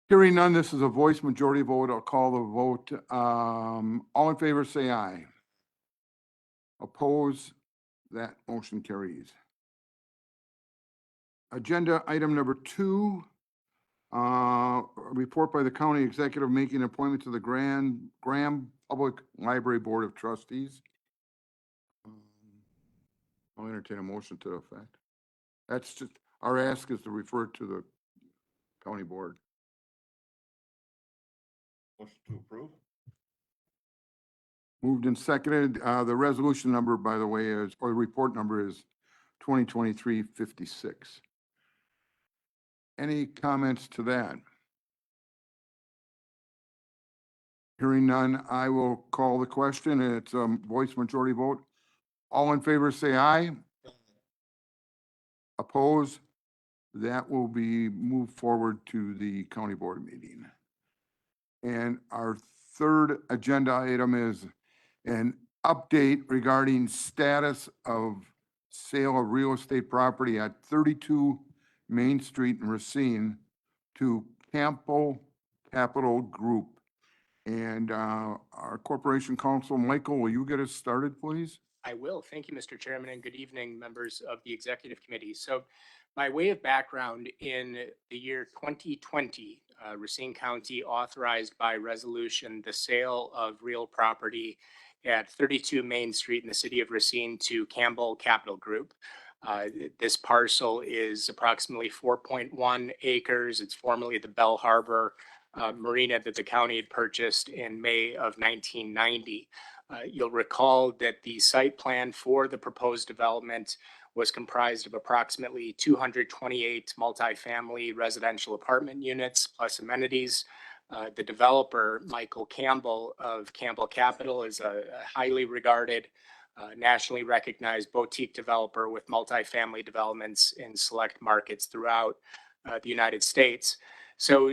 Hearing none, this is a voice majority vote. I'll call the vote. All in favor, say aye. Oppose, that motion carries. Agenda item number 2, a report by the county executive making an appointment to the Graham Public Library Board of Trustees. I'll entertain a motion to the effect. That's just, our ask is to refer to the county board. Motion to approve? Moved and seconded. The resolution number, by the way, is, or the report number is 2023-56. Any comments to that? Hearing none, I will call the question. It's a voice majority vote. All in favor, say aye. Oppose? That will be moved forward to the county board meeting. And our third agenda item is an update regarding status of sale of real estate property at 32 Main Street in Racine to Campbell Capital Group. And our corporation counsel, Michael, will you get us started, please? I will. Thank you, Mr. Chairman, and good evening, members of the executive committee. So by way of background, in the year 2020, Racine County authorized by resolution the sale of real property at 32 Main Street in the city of Racine to Campbell Capital Group. This parcel is approximately 4.1 acres. It's formerly the Bell Harbor marina that the county had purchased in May of 1990. You'll recall that the site plan for the proposed development was comprised of approximately 228 multifamily residential apartment units plus amenities. The developer, Michael Campbell of Campbell Capital, is a highly regarded, nationally recognized boutique developer with multifamily developments in select markets throughout the United States. So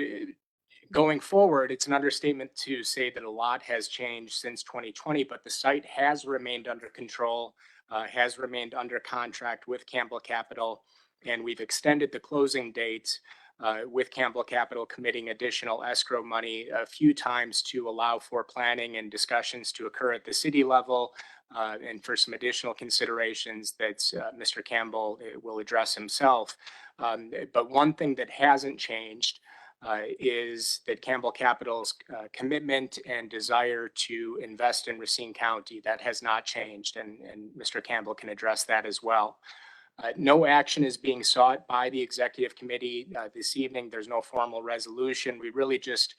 going forward, it's an understatement to say that a lot has changed since 2020, but the site has remained under control, has remained under contract with Campbell Capital, and we've extended the closing date with Campbell Capital committing additional escrow money a few times to allow for planning and discussions to occur at the city level, and for some additional considerations that Mr. Campbell will address himself. But one thing that hasn't changed is that Campbell Capital's commitment and desire to invest in Racine County. That has not changed, and Mr. Campbell can address that as well. No action is being sought by the executive committee this evening. There's no formal resolution. We really just,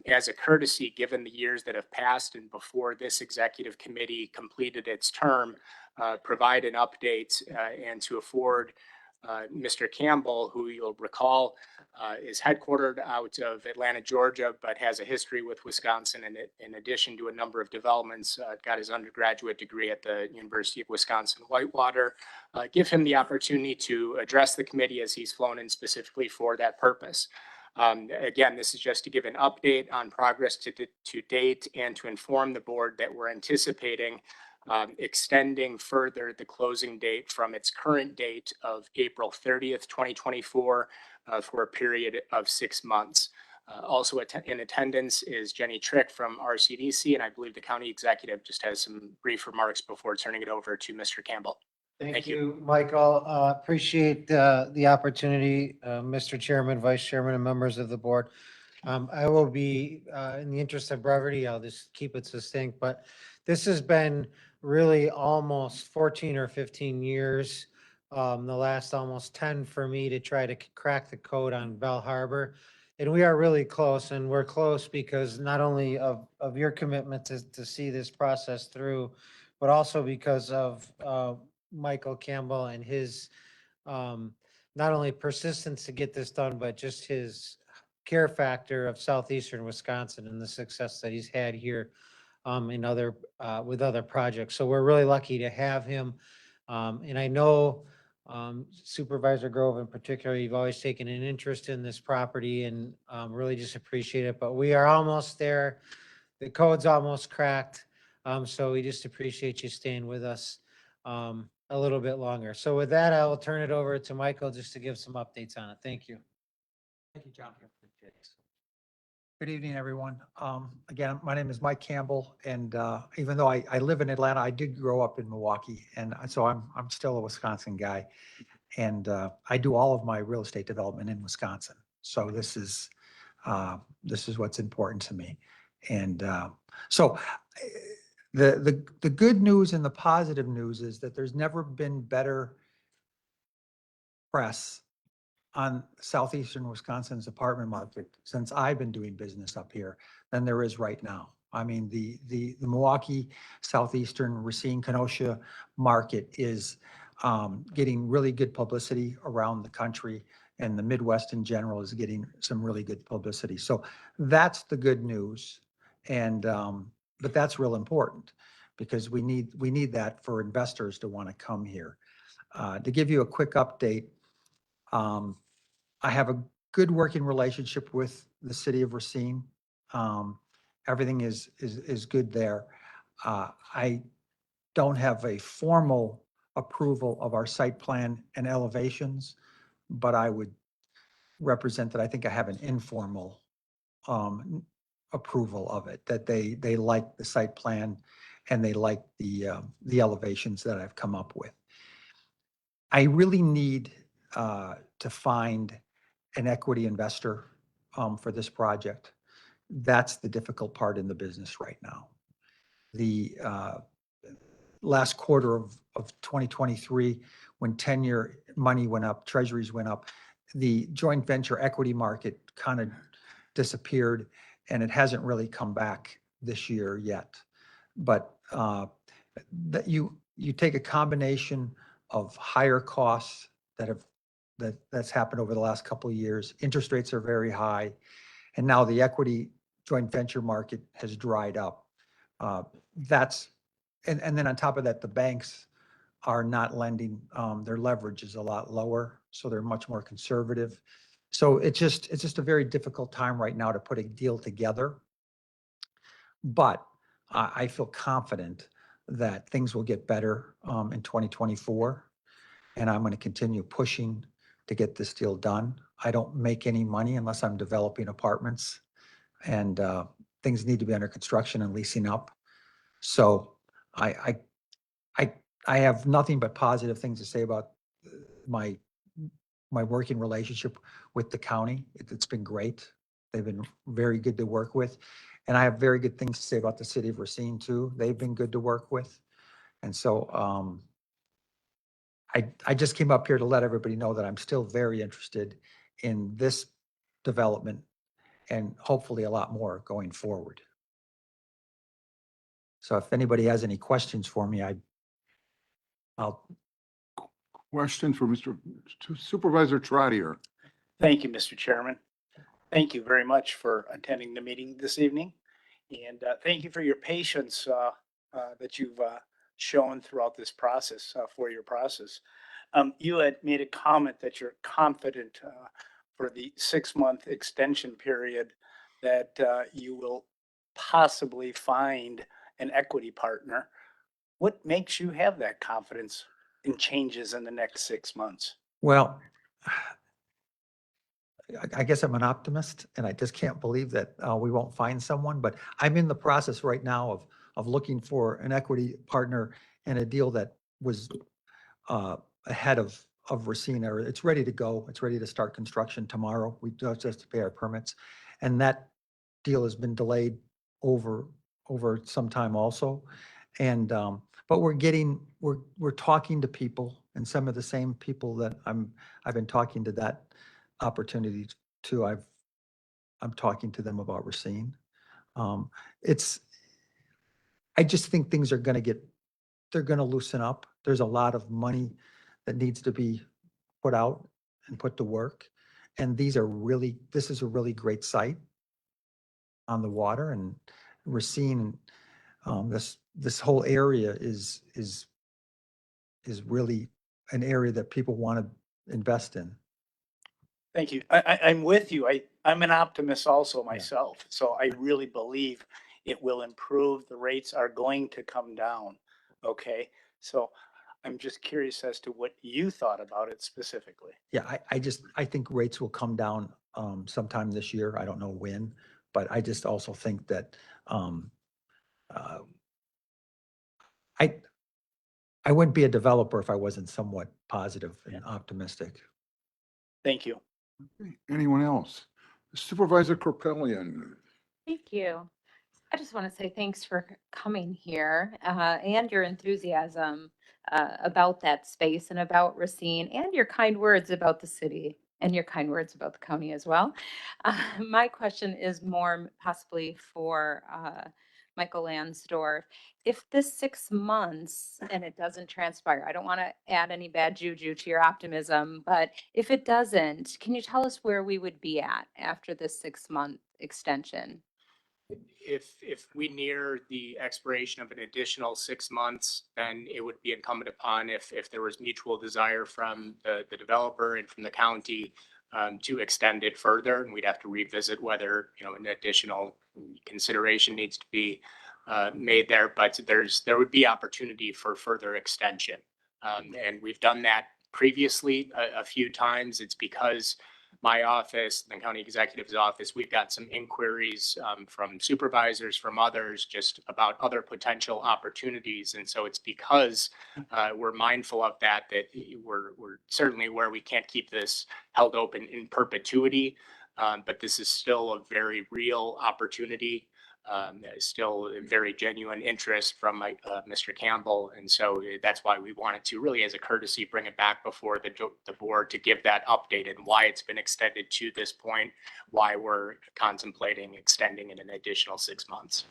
as a courtesy, given the years that have passed and before this executive committee completed its term, provide an update and to afford Mr. Campbell, who you'll recall is headquartered out of Atlanta, Georgia, but has a history with Wisconsin, and in addition to a number of developments, got his undergraduate degree at the University of Wisconsin-Whitewater. Give him the opportunity to address the committee as he's flown in specifically for that purpose. Again, this is just to give an update on progress to date and to inform the board that we're anticipating extending further the closing date from its current date of April 30th, 2024, for a period of 6 months. Also in attendance is Jenny Trick from RCDC, and I believe the county executive just has some brief remarks before turning it over to Mr. Campbell. Thank you, Michael. Appreciate the opportunity, Mr. Chairman, Vice Chairman, and members of the board. I will be, in the interest of brevity, I'll just keep it succinct, but this has been really almost 14 or 15 years, the last almost 10 for me to try to crack the code on Bell Harbor. And we are really close, and we're close because not only of your commitment to see this process through, but also because of Michael Campbell and his not only persistence to get this done, but just his care factor of southeastern Wisconsin and the success that he's had here in other with other projects. So we're really lucky to have him. And I know Supervisor Grove in particular, you've always taken an interest in this property and really just appreciate it. But we are almost there. The code's almost cracked. So we just appreciate you staying with us a little bit longer. So with that, I will turn it over to Michael just to give some updates on it. Thank you. Thank you, John. Good evening, everyone. Again, my name is Mike Campbell, and even though I live in Atlanta, I did grow up in Milwaukee, and so I'm still a Wisconsin guy. And I do all of my real estate development in Wisconsin. So this is what's important to me. And so the good news and the positive news is that there's never been better press on southeastern Wisconsin's apartment market since I've been doing business up here than there is right now. I mean, the Milwaukee, southeastern Racine, Kenosha market is getting really good publicity around the country, and the Midwest in general is getting some really good publicity. So that's the good news. And but that's real important because we need that for investors to want to come here. To give you a quick update, I have a good working relationship with the city of Racine. Everything is good there. I don't have a formal approval of our site plan and elevations, but I would represent that I think I have an informal approval of it, that they like the site plan and they like the elevations that I've come up with. I really need to find an equity investor for this project. That's the difficult part in the business right now. The last quarter of 2023, when 10-year money went up, treasuries went up, the joint venture equity market kind of disappeared, and it hasn't really come back this year yet. But that you take a combination of higher costs that's happened over the last couple of years. Interest rates are very high, and now the equity joint venture market has dried up. And then on top of that, the banks are not lending. Their leverage is a lot lower, so they're much more conservative. So it's just a very difficult time right now to put a deal together. But I feel confident that things will get better in 2024, and I'm going to continue pushing to get this deal done. I don't make any money unless I'm developing apartments, and things need to be under construction and leasing up. So I have nothing but positive things to say about my working relationship with the county. It's been great. They've been very good to work with. And I have very good things to say about the city of Racine too. They've been good to work with. And so I just came up here to let everybody know that I'm still very interested in this development and hopefully a lot more going forward. So if anybody has any questions for me, I'll. Question for Mr. Supervisor Trotter. Thank you, Mr. Chairman. Thank you very much for attending the meeting this evening. And thank you for your patience that you've shown throughout this process, for your process. You had made a comment that you're confident for the 6-month extension period that you will possibly find an equity partner. What makes you have that confidence in changes in the next 6 months? Well, I guess I'm an optimist, and I just can't believe that we won't find someone. But I'm in the process right now of looking for an equity partner in a deal that was ahead of Racine. Or it's ready to go. It's ready to start construction tomorrow. We just have to pay our permits, and that deal has been delayed over some time also. And but we're talking to people, and some of the same people that I've been talking to that opportunity too. I'm talking to them about Racine. I just think things are they're going to loosen up. There's a lot of money that needs to be put out and put to work. And this is a really great site on the water, and Racine, this whole area is really an area that people want to invest in. Thank you. I'm with you. I'm an optimist also myself. So I really believe it will improve. The rates are going to come down. Okay. So I'm just curious as to what you thought about it specifically. Yeah, I think rates will come down sometime this year. I don't know when, but I just also think that, uh, I wouldn't be a developer if I wasn't somewhat positive and optimistic. Thank you. Anyone else? Supervisor Corpellian. Thank you. I just want to say thanks for coming here and your enthusiasm about that space and about Racine and your kind words about the city and your kind words about the county as well. My question is more possibly for Michael Lansdorf. If this 6 months and it doesn't transpire, I don't want to add any bad juju to your optimism, but if it doesn't, can you tell us where we would be at after this 6 month extension? If we near the expiration of an additional 6 months, then it would be incumbent upon if there was mutual desire from the developer and from the county to extend it further, and we'd have to revisit whether, an additional consideration needs to be made there, but there would be opportunity for further extension. And we've done that previously a few times. It's because my office, the county executive's office, we've got some inquiries from supervisors, from others, just about other potential opportunities. And so it's because we're mindful of that we're certainly where we can't keep this held open in perpetuity. But this is still a very real opportunity. Still a very genuine interest from Mr. Campbell. And so that's why we wanted to really, as a courtesy, bring it back before the board to give that update and why it's been extended to this point, why we're contemplating extending it an additional 6 months.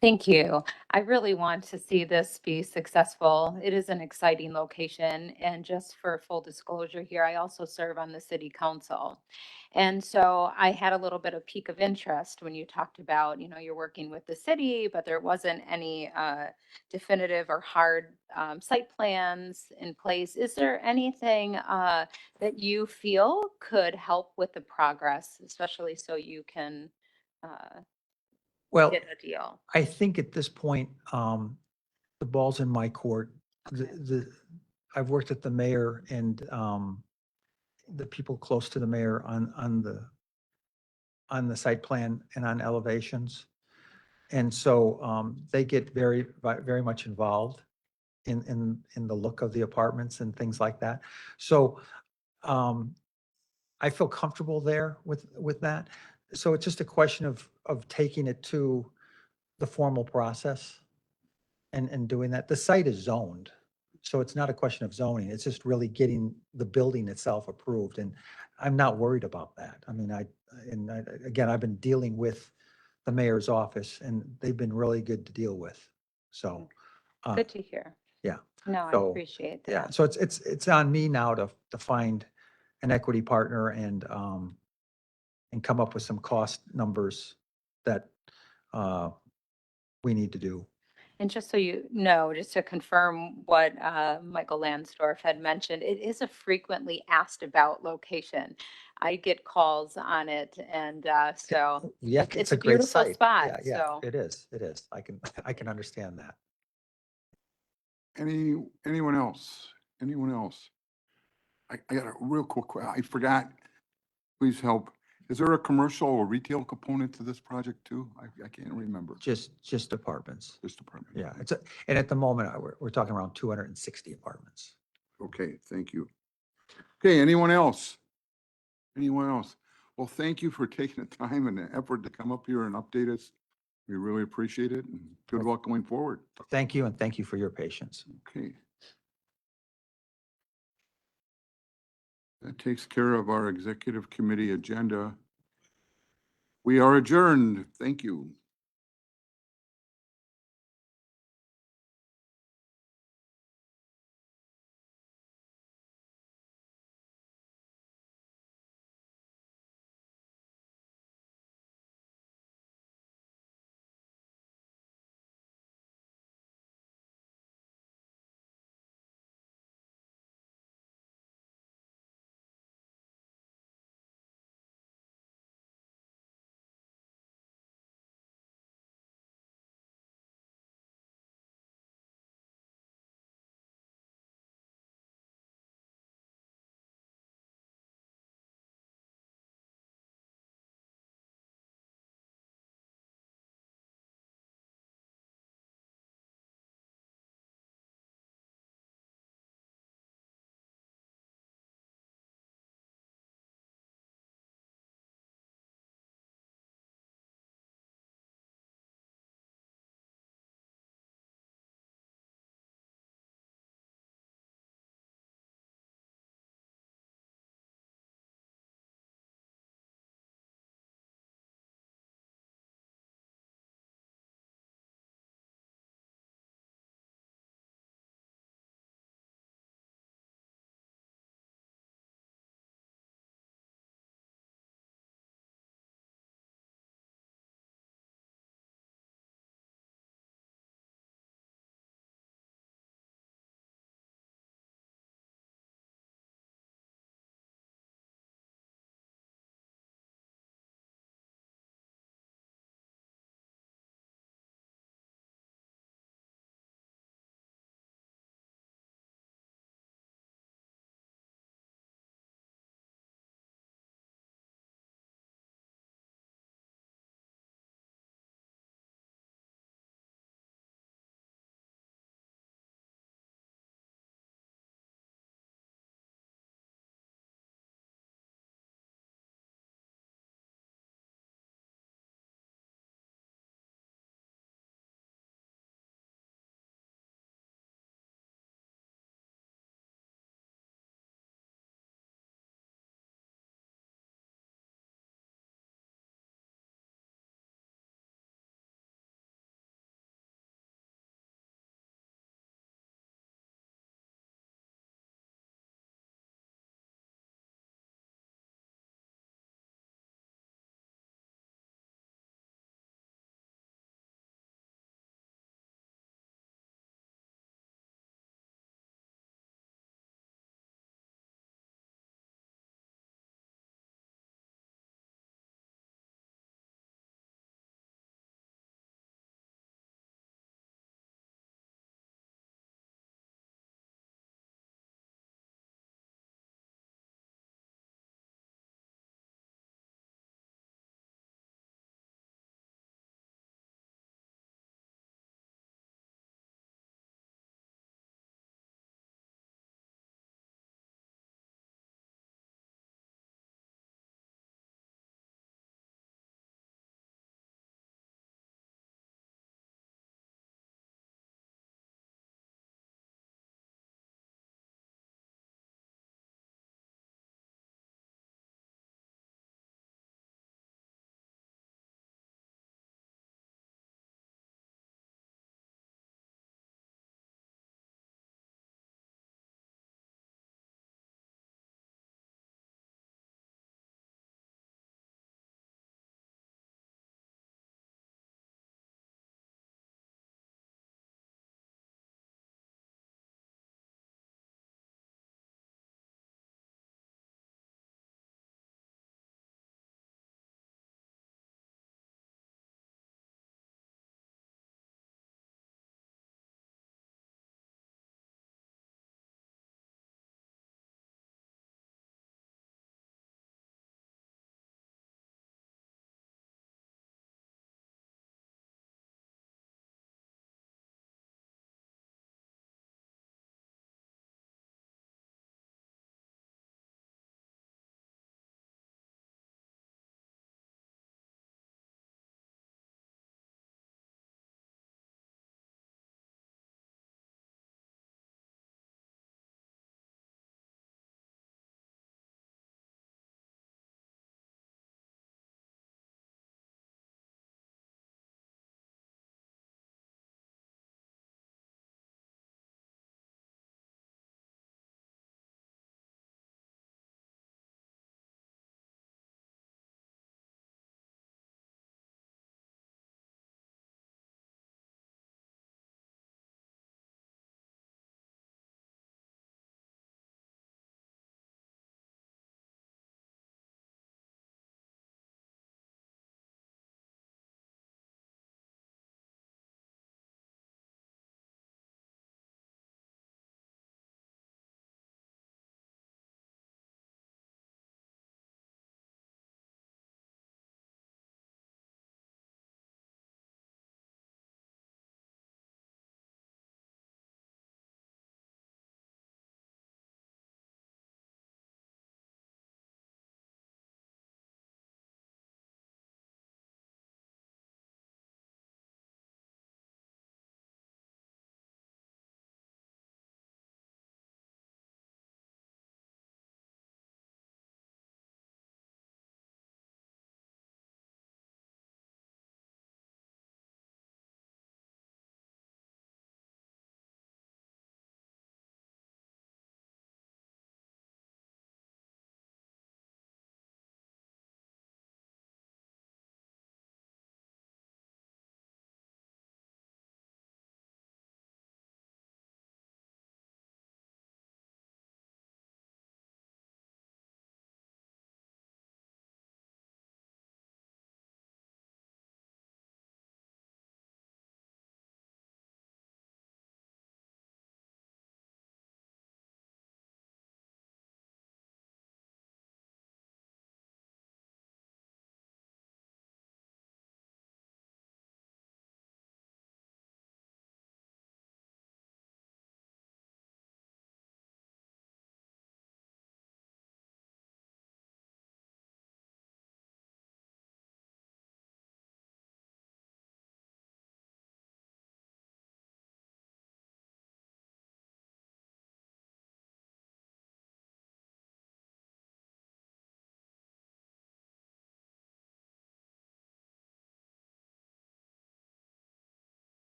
Thank you. I really want to see this be successful. It is an exciting location. And just for full disclosure here, I also serve on the city council. And so I had a little bit of pique of interest when you talked about, you're working with the city, but there wasn't any definitive or hard site plans in place. Is there anything that you feel could help with the progress, especially so you can Well, get a deal? I think at this point, the ball's in my court. I've worked with the mayor and, the people close to the mayor on the site plan and on elevations. And so, they get very much involved in the look of the apartments and things like that. So, I feel comfortable there with that. So it's just a question of taking it to the formal process and doing that. The site is zoned. So it's not a question of zoning. It's just really getting the building itself approved. And I'm not worried about that. I mean, again, I've been dealing with the mayor's office and they've been really good to deal with. So, Good to hear. yeah. No, I So, appreciate yeah, that. so it's on me now to find an equity partner and come up with some cost numbers that we need to do. And just so you know, just to confirm what Michael Lansdorf had mentioned, it is a frequently asked about location. I get calls on it, and so Yeah, it's a great beautiful site. spot. Yeah, yeah, So it is. It is. I can understand that. Anyone else? Anyone else? I got a real quick, I forgot. Please help. Is there a commercial or retail component to this project too? I can't remember. Just apartments. Just apartment. Yeah, and at the moment, we're talking around 260 apartments. Okay, thank you. Okay, anyone else? Anyone else? Well, thank you for taking the time and the effort to come up here and update us. We really appreciate it and good luck going forward. Thank you, and thank you for your patience. Okay. That takes care of our executive committee agenda. We are adjourned. Thank you.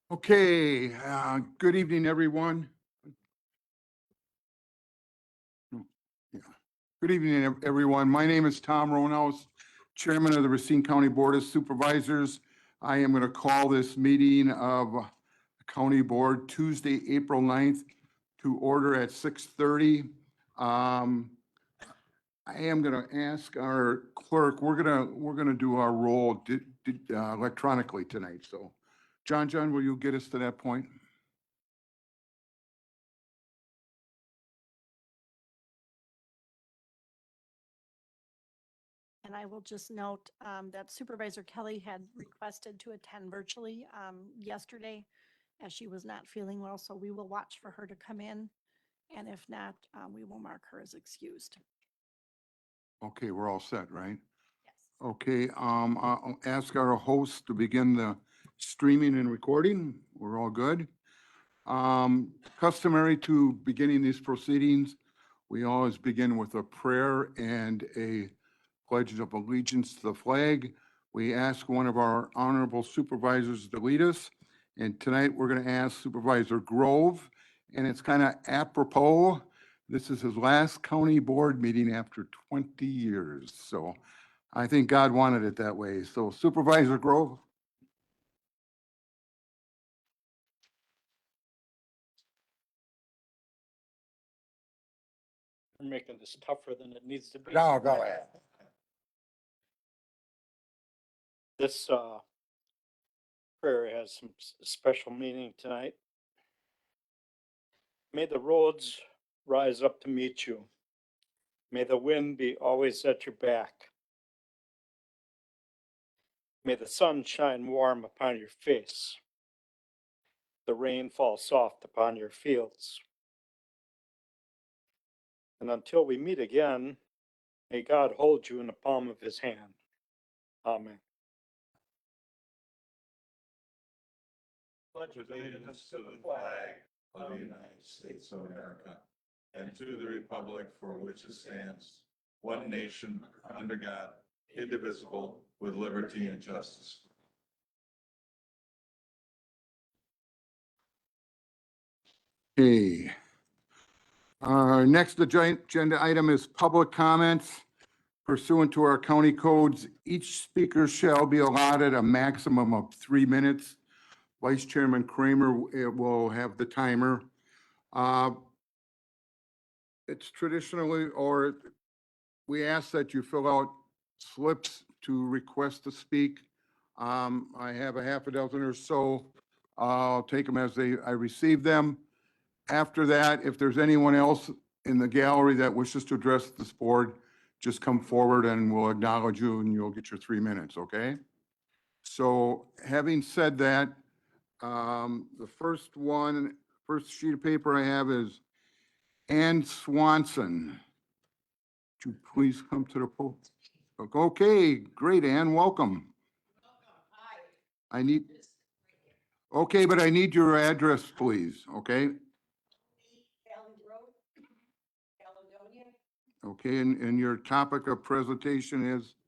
Okay, good evening, everyone. Yeah. Good evening, everyone. My name is Tom Ronhouse, Chairman of the Racine County Board of Supervisors. I am going to call this meeting of the County Board Tuesday, April 9th to order at 6:30. I am going to ask our clerk, we're going to do our roll electronically tonight. So John, will you get us to that point? And I will just note that Supervisor Kelly had requested to attend virtually yesterday as she was not feeling well, so we will watch for her to come in. And if not, we will mark her as excused. Okay, we're all set, right? Yes. Okay, I'll ask our host to begin the streaming and recording. We're all good. Customary to beginning these proceedings, we always begin with a prayer and a pledge of allegiance to the flag. We ask one of our honorable supervisors to lead us. And tonight, we're going to ask Supervisor Grove, and it's kind of apropos. This is his last county board meeting after 20 years. So I think God wanted it that way. So Supervisor Grove. You're making this tougher than it needs to be. No, go ahead. This prayer has some special meaning tonight. May the roads rise up to meet you. May the wind be always at your back. May the sun shine warm upon your face. The rain fall soft upon your fields. And until we meet again, may God hold you in the palm of his hand. Amen. Pledge allegiance to the flag of the United States of America and to the republic for which it stands, one nation, under God, indivisible, with liberty and justice. Okay. Our next agenda item is public comments. Pursuant to our county codes, each speaker shall be allotted a maximum of 3 minutes. Vice Chairman Kramer will have the timer. It's traditionally, or we ask that you fill out slips to request to speak. I have a half a dozen or so. I'll take them as I receive them. After that, if there's anyone else in the gallery that wishes to address this board, just come forward and we'll acknowledge you and you'll get your 3 minutes, okay? So having said that, the first sheet of paper I have is Ann Swanson. Would you please come to the podium? Okay, great, Ann, welcome. I need, okay, but I need your address, please, okay? Okay, and your topic of presentation is?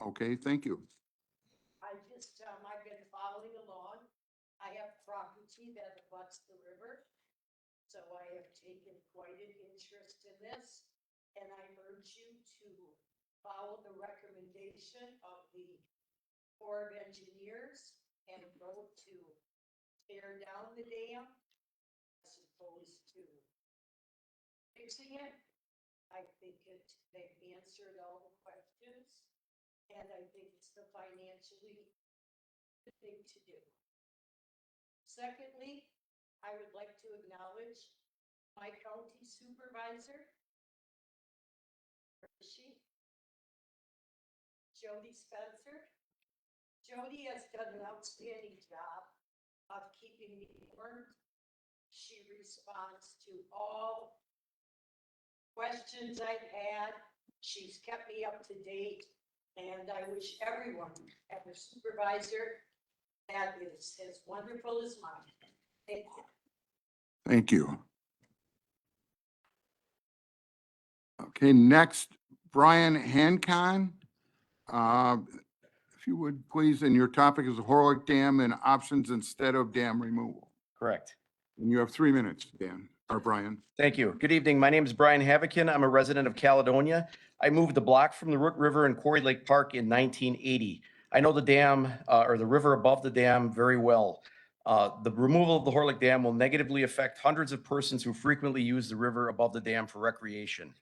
Okay, thank you. I've been following along. I have property that abuts the river. So I have taken quite an interest in this. And I urge you to follow the recommendation of the Corps of Engineers and vote to tear down the dam as opposed to fixing it. I think they've answered all the questions. And I think it's the financially good thing to do. Secondly, I would like to acknowledge my county supervisor, Jody Spencer. Jody has done an outstanding job of keeping me informed. She responds to all questions I've had. She's kept me up to date, and I wish everyone as a supervisor that is as wonderful as mine. Thank you. Thank you. Okay, next, Brian Hancon. if you would, please, and your topic is the Horlick Dam and options instead of dam removal. Correct. And you have 3 minutes, Dan, or Brian. Thank you. Good evening. My name is Brian Havokin. I'm a resident of Caledonia. I moved a block from the Root River in Quarry Lake Park in 1980. I know the dam or the river above the dam very well. The removal of the Horlick Dam will negatively affect hundreds of persons who frequently use the river above the dam for recreation.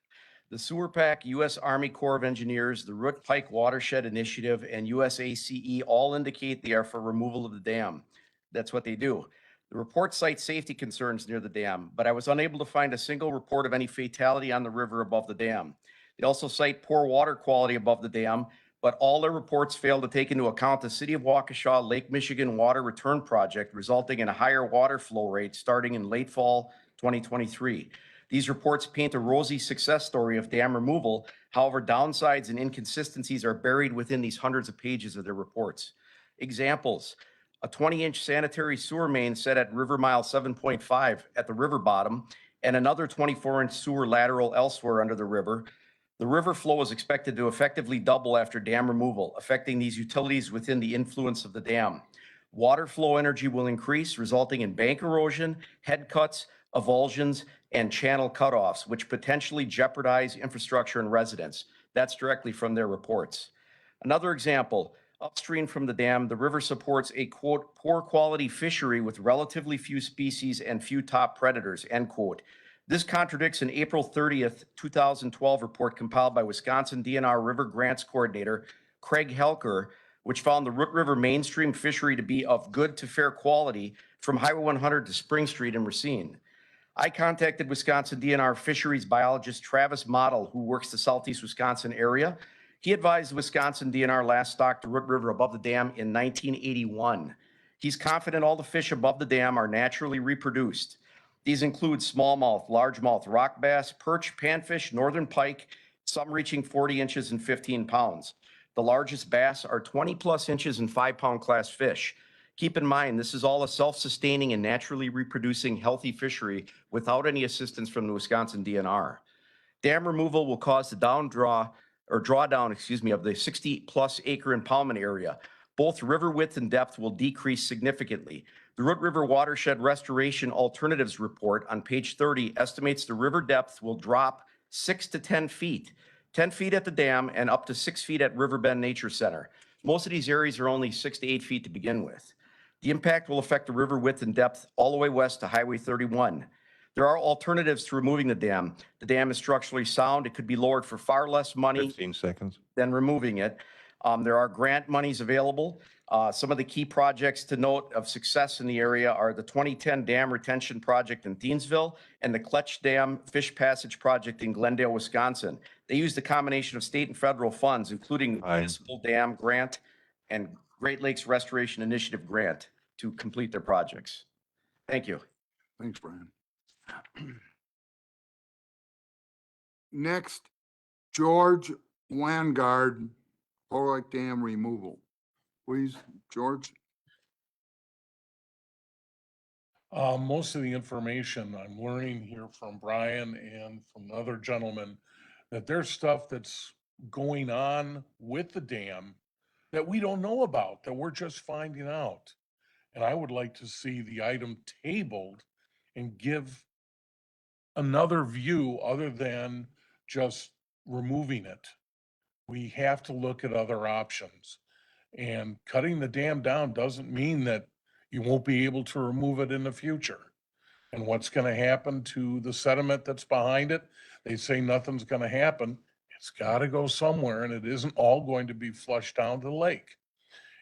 The Sewer PAC, U.S. Army Corps of Engineers, the Root Pike Watershed Initiative, and USACE all indicate they are for removal of the dam. That's what they do. The report cites safety concerns near the dam, but I was unable to find a single report of any fatality on the river above the dam. They also cite poor water quality above the dam, but all their reports fail to take into account the City of Waukesha Lake Michigan Water Return Project, resulting in a higher water flow rate starting in late fall 2023. These reports paint a rosy success story of dam removal. However, downsides and inconsistencies are buried within these hundreds of pages of their reports. Examples: a 20-inch sanitary sewer main set at river mile 7.5 at the river bottom, and another 24-inch sewer lateral elsewhere under the river. The river flow is expected to effectively double after dam removal, affecting these utilities within the influence of the dam. Water flow energy will increase, resulting in bank erosion, head cuts, avulsions, and channel cutoffs, which potentially jeopardize infrastructure and residents. That's directly from their reports. Another example: upstream from the dam, the river supports a, quote, poor quality fishery with relatively few species and few top predators, end quote. This contradicts an April 30th, 2012 report compiled by Wisconsin DNR River Grants Coordinator Craig Helker, which found the Root River mainstream fishery to be of good to fair quality from Highway 100 to Spring Street in Racine. I contacted Wisconsin DNR fisheries biologist Travis Model, who works the Southeast Wisconsin area. He advised the Wisconsin DNR last stocked the Root River above the dam in 1981. He's confident all the fish above the dam are naturally reproduced. These include smallmouth, largemouth, rock bass, perch, panfish, northern pike, some reaching 40 inches and 15 pounds. The largest bass are 20 plus inches and 5-pound class fish. Keep in mind, this is all a self-sustaining and naturally reproducing healthy fishery without any assistance from the Wisconsin DNR. Dam removal will cause the drawdown of the 60-plus acre impoundment area. Both river width and depth will decrease significantly. The Root River Watershed Restoration Alternatives Report on page 30 estimates the river depth will drop 6 to 10 feet, 10 feet at the dam and up to 6 feet at Riverbend Nature Center. Most of these areas are only 6 to 8 feet to begin with. The impact will affect the river width and depth all the way west to Highway 31. There are alternatives to removing the dam. The dam is structurally sound. It could be lowered for far less money 15 seconds. than removing it. There are grant monies available. Some of the key projects to note of success in the area are the 2010 Dam Retention Project in Thiensville and the Kletch Dam Fish Passage Project in Glendale, Wisconsin. They used a combination of state and federal funds, including the Municipal Dam Grant and Great Lakes Restoration Initiative Grant, to complete their projects. Thank you. Thanks, Brian. Next, George Wangard, Horlick Dam removal. Please, George. Most of the information I'm learning here from Brian and from the other gentleman, that there's stuff that's going on with the dam that we don't know about, that we're just finding out. And I would like to see the item tabled and give another view other than just removing it. We have to look at other options. And cutting the dam down doesn't mean that you won't be able to remove it in the future. And what's going to happen to the sediment that's behind it? They say nothing's going to happen. It's got to go somewhere, and it isn't all going to be flushed down to the lake.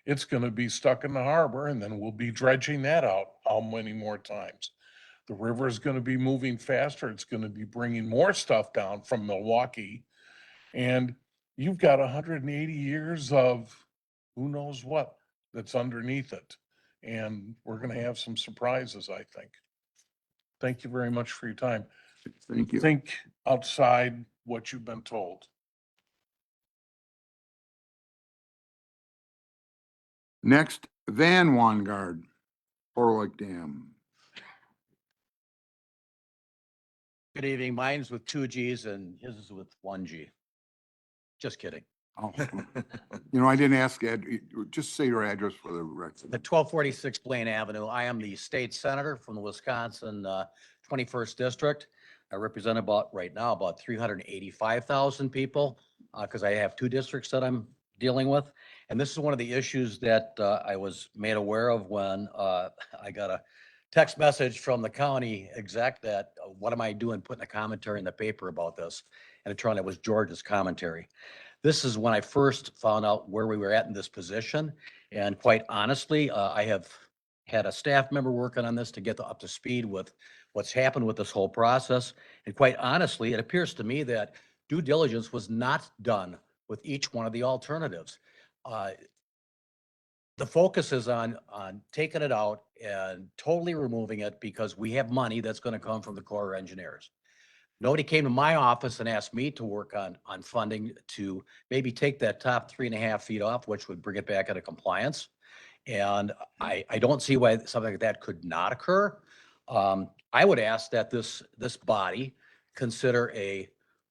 It's going to be stuck in the harbor, and then we'll be dredging that out how many more times. The river is going to be moving faster. It's going to be bringing more stuff down from Milwaukee. And you've got 180 years of who knows what that's underneath it. And we're going to have some surprises, I think. Thank you very much for your time. Thank you. Think outside what you've been told. Next, Van Wangard, Horlick Dam. Good evening. Mine's with 2 Gs and his is with 1 G. Just kidding. Oh, you know, I didn't ask Ed, just say your address for the record. At 1246 Blaine Avenue. I am the state senator from the Wisconsin 21st District. I represent right now about 385,000 people because I have two districts that I'm dealing with. And this is one of the issues that I was made aware of when I got a text message from the county exec that, what am I doing putting a commentary in the paper about this? And it turned out it was George's commentary. This is when I first found out where we were at in this position. And quite honestly, I have had a staff member working on this to get up to speed with what's happened with this whole process. And quite honestly, it appears to me that due diligence was not done with each one of the alternatives. The focus is on taking it out and totally removing it because we have money that's going to come from the Corps of Engineers. Nobody came to my office and asked me to work on funding to maybe take that top 3.5 feet off, which would bring it back into compliance. And I don't see why something like that could not occur. I would ask that this body consider a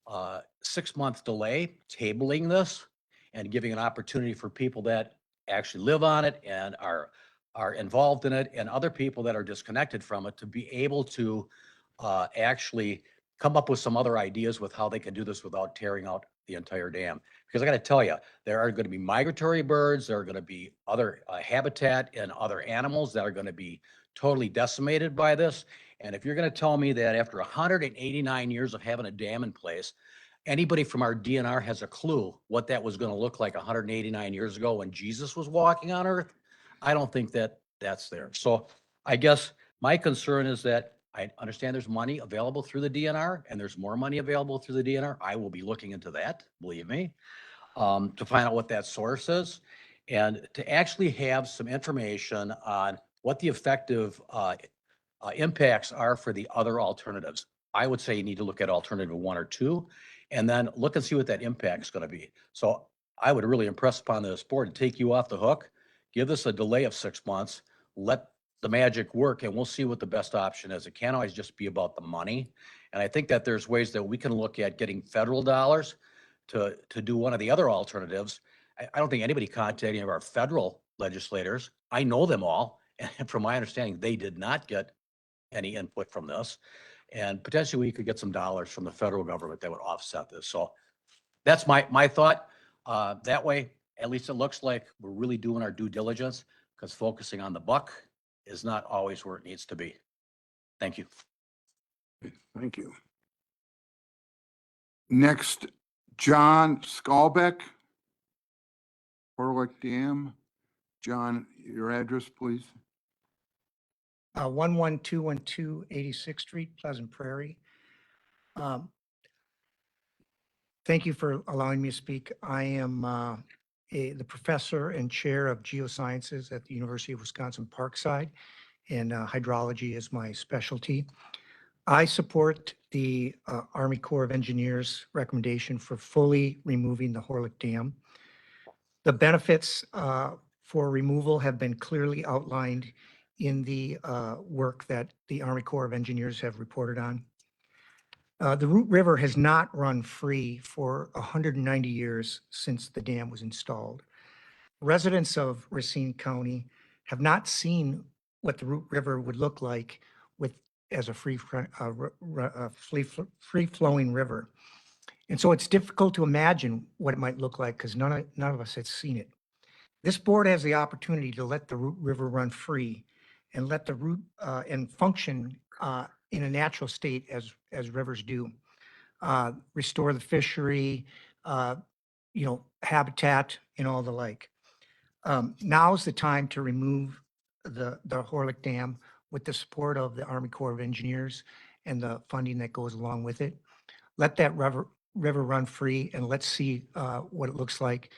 6-month delay, tabling this and giving an opportunity for people that actually live on it and are involved in it and other people that are disconnected from it to be able to actually come up with some other ideas with how they can do this without tearing out the entire dam. Because I got to tell you, there are going to be migratory birds, there are going to be other habitat and other animals that are going to be totally decimated by this. And if you're going to tell me that after 189 years of having a dam in place, anybody from our DNR has a clue what that was going to look like 189 years ago when Jesus was walking on earth, I don't think that that's there. So I guess my concern is that I understand there's money available through the DNR and there's more money available through the DNR. I will be looking into that, believe me, to find out what that source is and to actually have some information on what the effective impacts are for the other alternatives. I would say you need to look at alternative 1 or 2 and then look and see what that impact is going to be. So I would really impress upon this board to take you off the hook, give us a delay of 6 months, let the magic work, and we'll see what the best option is. It can't always just be about the money. And I think that there's ways that we can look at getting federal dollars to do one of the other alternatives. I don't think anybody contacted any of our federal legislators. I know them all. And from my understanding, they did not get any input from this. And potentially we could get some dollars from the federal government that would offset this. So that's my thought. That way, at least it looks like we're really doing our due diligence because focusing on the buck is not always where it needs to be. Thank you. Thank you. Next, John Skalbeck, Horlick Dam. John, your address, please. 11212 86th Street, Pleasant Prairie. Thank you for allowing me to speak. I am the professor and chair of geosciences at the University of Wisconsin Parkside, and hydrology is my specialty. I support the Army Corps of Engineers recommendation for fully removing the Horlick Dam. The benefits for removal have been clearly outlined in the work that the Army Corps of Engineers have reported on. The Root River has not run free for 190 years since the dam was installed. Residents of Racine County have not seen what the Root River would look like as a free-flowing river. And so it's difficult to imagine what it might look like because none of us have seen it. This board has the opportunity to let the Root River run free and let the root and function in a natural state as rivers do. Restore the fishery, habitat and all the like. Now is the time to remove the Horlick Dam with the support of the Army Corps of Engineers and the funding that goes along with it. Let that river run free and let's see what it looks like.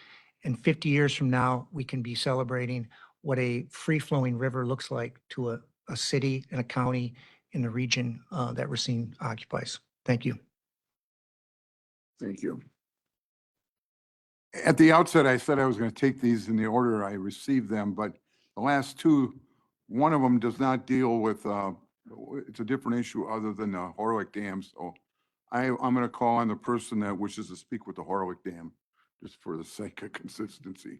And 50 years from now, we can be celebrating what a free-flowing river looks like to a city and a county in the region that Racine occupies. Thank you. Thank you. At the outset, I said I was going to take these in the order I received them, but the last two, one of them does not deal with, it's a different issue other than the Horlick Dam. So I'm going to call on the person that wishes to speak with the Horlick Dam. just for the sake of consistency.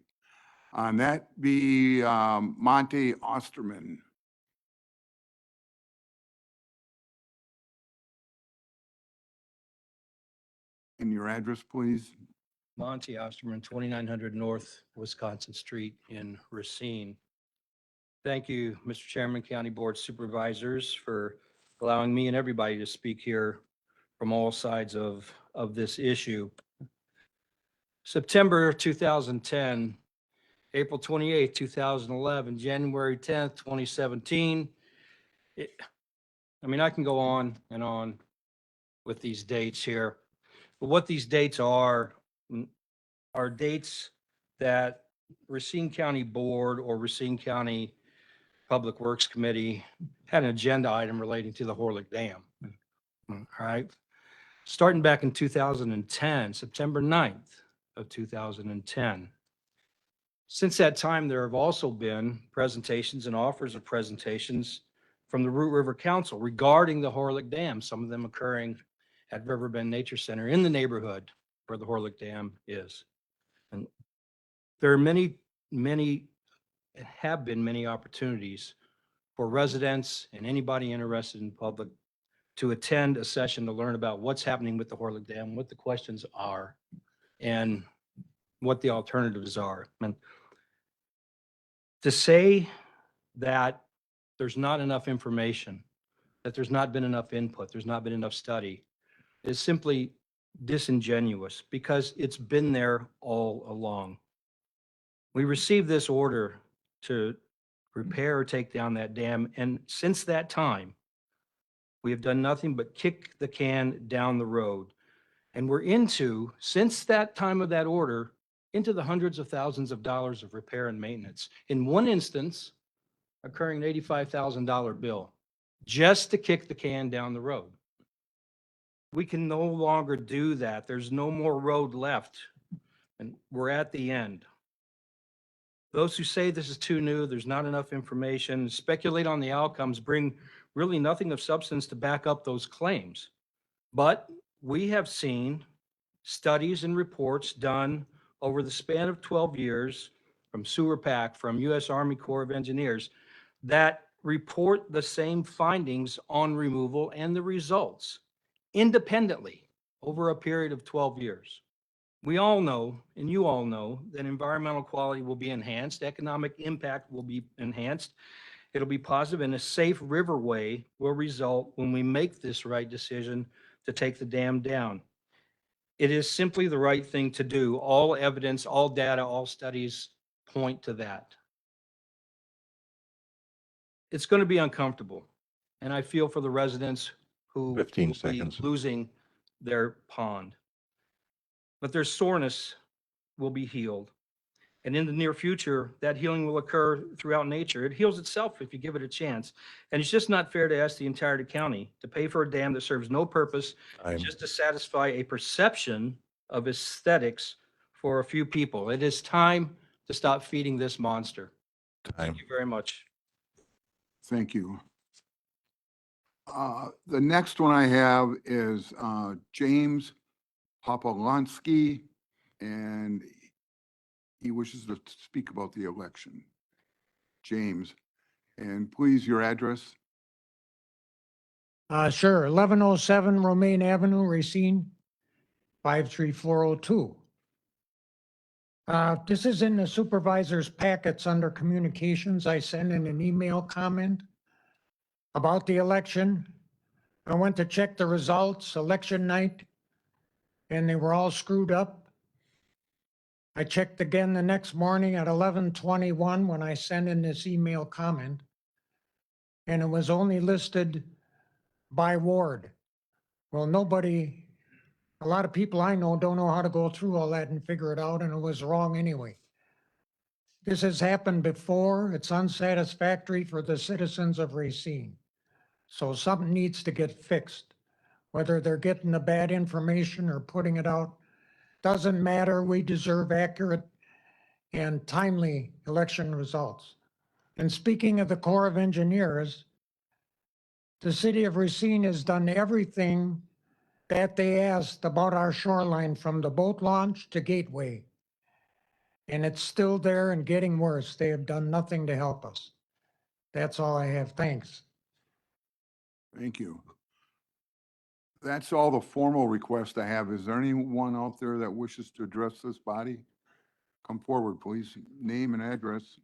On that be Monte Osterman. And your address, please? Monty Osterman, 2900 North Wisconsin Street in Racine. Thank you, Mr. Chairman, County Board Supervisors, for allowing me and everybody to speak here from all sides of this issue. September 2010, April 28th, 2011, January 10th, 2017. I can go on and on with these dates here, but what these dates are dates that Racine County Board or Racine County Public Works Committee had an agenda item relating to the Horlick Dam. All right. Starting back in 2010, September 9th of 2010. Since that time, there have also been presentations and offers of presentations from the Root River Council regarding the Horlick Dam, some of them occurring at Riverbend Nature Center in the neighborhood where the Horlick Dam is. And there are many opportunities for residents and anybody interested in public to attend a session to learn about what's happening with the Horlick Dam, what the questions are, and what the alternatives are. And to say that there's not enough information, that there's not been enough input, there's not been enough study, is simply disingenuous because it's been there all along. We received this order to repair or take down that dam, and since that time, we have done nothing but kick the can down the road. And we're into, since that time of that order, into the hundreds of thousands of dollars of repair and maintenance. In one instance, occurring an $85,000 bill just to kick the can down the road. We can no longer do that. There's no more road left, and we're at the end. Those who say this is too new, there's not enough information, speculate on the outcomes, bring really nothing of substance to back up those claims. But we have seen studies and reports done over the span of 12 years from Sewer PAC, from U.S. Army Corps of Engineers, that report the same findings on removal and the results independently over a period of 12 years. We all know, and you all know, that environmental quality will be enhanced, economic impact will be enhanced, it'll be positive, and a safe riverway will result when we make this right decision to take the dam down. It is simply the right thing to do. All evidence, all data, all studies point to that. It's going to be uncomfortable, and I feel for the residents who 15 will be seconds. losing their pond. But their soreness will be healed. And in the near future, that healing will occur throughout nature. It heals itself if you give it a chance. And it's just not fair to ask the entire county to pay for a dam that serves no purpose just to satisfy a perception of aesthetics for a few people. It is time to stop feeding this monster. Thank you very much. Thank you. The next one I have is James Popolonsky, and he wishes to speak about the election. James, and please, your address. Sure, 1107 Romaine Avenue, Racine, 53402. This is in the supervisor's packets under communications. I sent in an email comment about the election. I went to check the results election night, and they were all screwed up. I checked again the next morning at 11:21 when I sent in this email comment, and it was only listed by ward. Well, a lot of people I know don't know how to go through all that and figure it out, and it was wrong anyway. This has happened before. It's unsatisfactory for the citizens of Racine. So something needs to get fixed. Whether they're getting the bad information or putting it out, doesn't matter. We deserve accurate and timely election results. And speaking of the Corps of Engineers, the city of Racine has done everything that they asked about our shoreline, from the boat launch to Gateway. And it's still there and getting worse. They have done nothing to help us. That's all I have. Thanks. Thank you. That's all the formal requests I have. Is there anyone out there that wishes to address this body? Come forward, please. Name and address.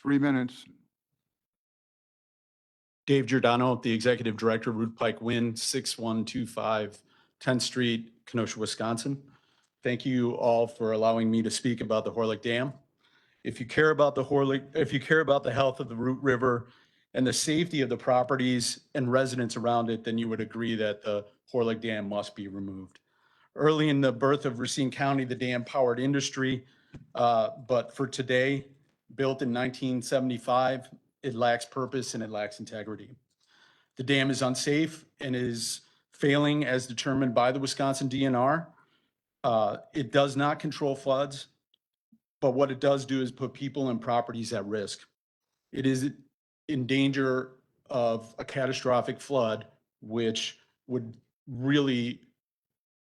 3 minutes. Dave Giordano, the Executive Director, Root Pike Wind, 6125 10th Street, Kenosha, Wisconsin. Thank you all for allowing me to speak about the Horlick Dam. If you care about the health of the Root River and the safety of the properties and residents around it, then you would agree that the Horlick Dam must be removed. Early in the birth of Racine County, the dam powered industry, but for today, built in 1975, it lacks purpose and it lacks integrity. The dam is unsafe and is failing as determined by the Wisconsin DNR. It does not control floods, but what it does do is put people and properties at risk. It is in danger of a catastrophic flood, which would really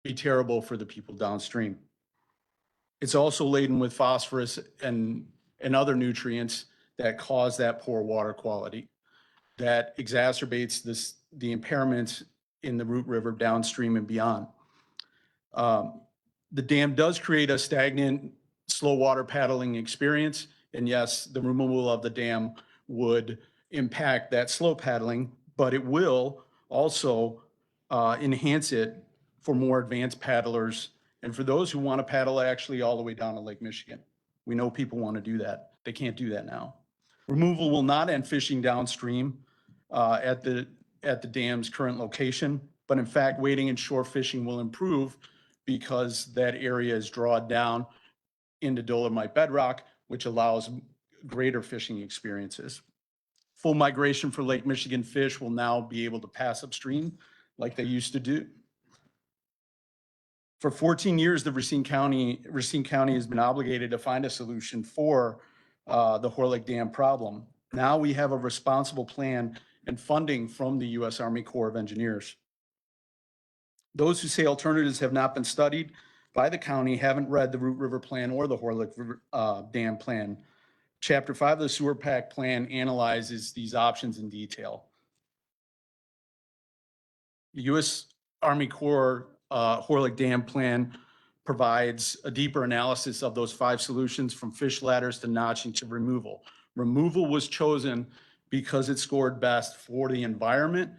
be terrible for the people downstream. It's also laden with phosphorus and other nutrients that cause that poor water quality that exacerbates the impairments in the Root River downstream and beyond. The dam does create a stagnant, slow water paddling experience. And yes, the removal of the dam would impact that slow paddling, but it will also enhance it for more advanced paddlers and for those who want to paddle actually all the way down to Lake Michigan. We know people want to do that. They can't do that now. Removal will not end fishing downstream at the dam's current location, but in fact, wading and shore fishing will improve because that area is drawn down into dolomite bedrock, which allows greater fishing experiences. Full migration for Lake Michigan fish will now be able to pass upstream like they used to do. For 14 years, the Racine County has been obligated to find a solution for the Horlick Dam problem. Now we have a responsible plan and funding from the U.S. Army Corps of Engineers. Those who say alternatives have not been studied by the county haven't read the Root River Plan or the Horlick Dam Plan. Chapter 5 of the Sewer Pack Plan analyzes these options in detail. The U.S. Army Corps Horlick Dam Plan provides a deeper analysis of those 5 solutions, from fish ladders to notching to removal. Removal was chosen because it scored best for the environment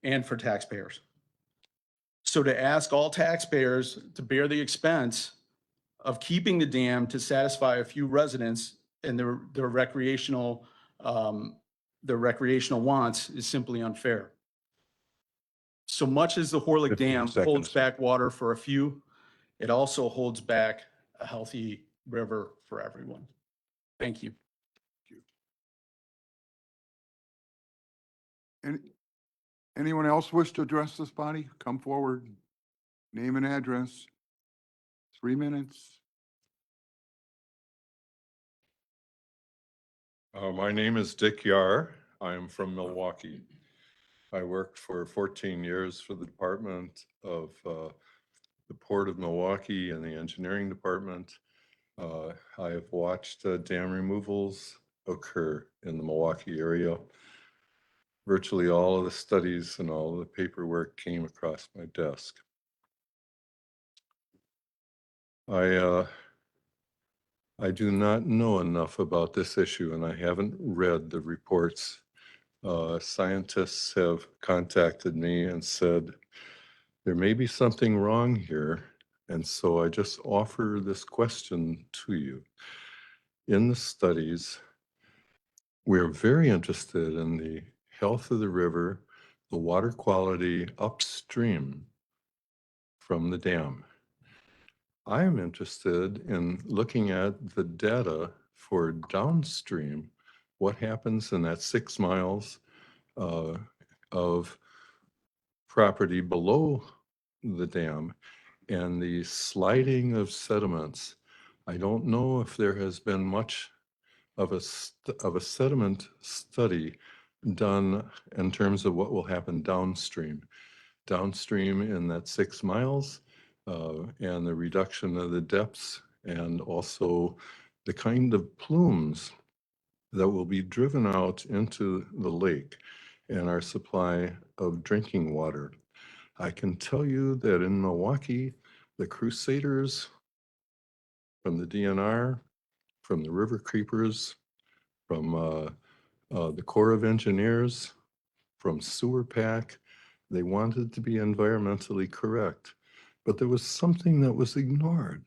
and for taxpayers. So to ask all taxpayers to bear the expense of keeping the dam to satisfy a few residents and their recreational wants is simply unfair. So much as the Horlick Dam holds back water for a few, it also holds back a healthy river for everyone. Thank you. Anyone else wish to address this body? Come forward. Name and address. 3 minutes. My name is Dick Yar. I am from Milwaukee. I worked for 14 years for the Department of the Port of Milwaukee and the Engineering Department. I have watched dam removals occur in the Milwaukee area. Virtually all of the studies and all of the paperwork came across my desk. I do not know enough about this issue, and I haven't read the reports. Scientists have contacted me and said there may be something wrong here, and so I just offer this question to you. In the studies, we're very interested in the health of the river, the water quality upstream from the dam. I am interested in looking at the data for downstream, what happens in that 6 miles of property below the dam and the sliding of sediments. I don't know if there has been much of a sediment study done in terms of what will happen downstream in that 6 miles and the reduction of the depths and also the kind of plumes that will be driven out into the lake and our supply of drinking water. I can tell you that in Milwaukee, the Crusaders from the DNR, from the River Creepers, from the Corps of Engineers, from Sewer Pack, they wanted to be environmentally correct, but there was something that was ignored.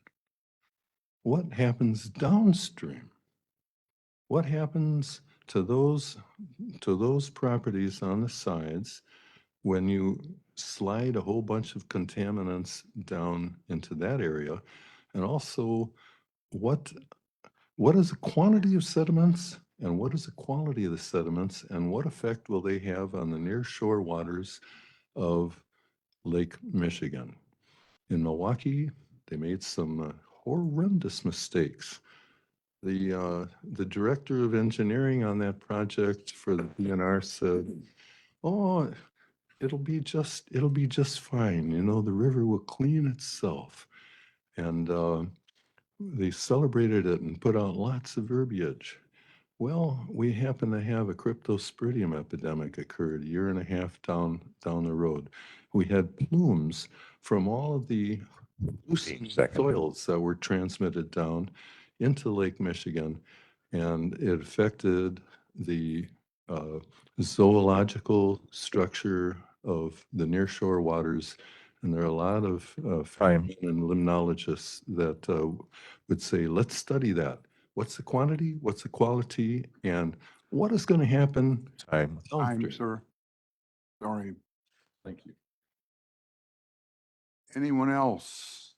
What happens downstream? What happens to those properties on the sides when you slide a whole bunch of contaminants down into that area? And also, what is the quantity of sediments and what is the quality of the sediments and what effect will they have on the near shore waters of Lake Michigan? In Milwaukee, they made some horrendous mistakes. The director of engineering on that project for the DNR said, "Oh, it'll be just fine. You know, the river will clean itself." And they celebrated it and put out lots of verbiage. Well, we happen to have a cryptosporidium epidemic occurred a year and a half down the road. We had plumes from all of the loosened soils that were transmitted down into Lake Michigan, and it affected the zoological structure of the nearshore waters. And there are a lot of firemen and limnologists that would say, let's study that. What's the quantity? What's the quality? And what is going to happen? Time, sir. Sorry. Thank you. Anyone else?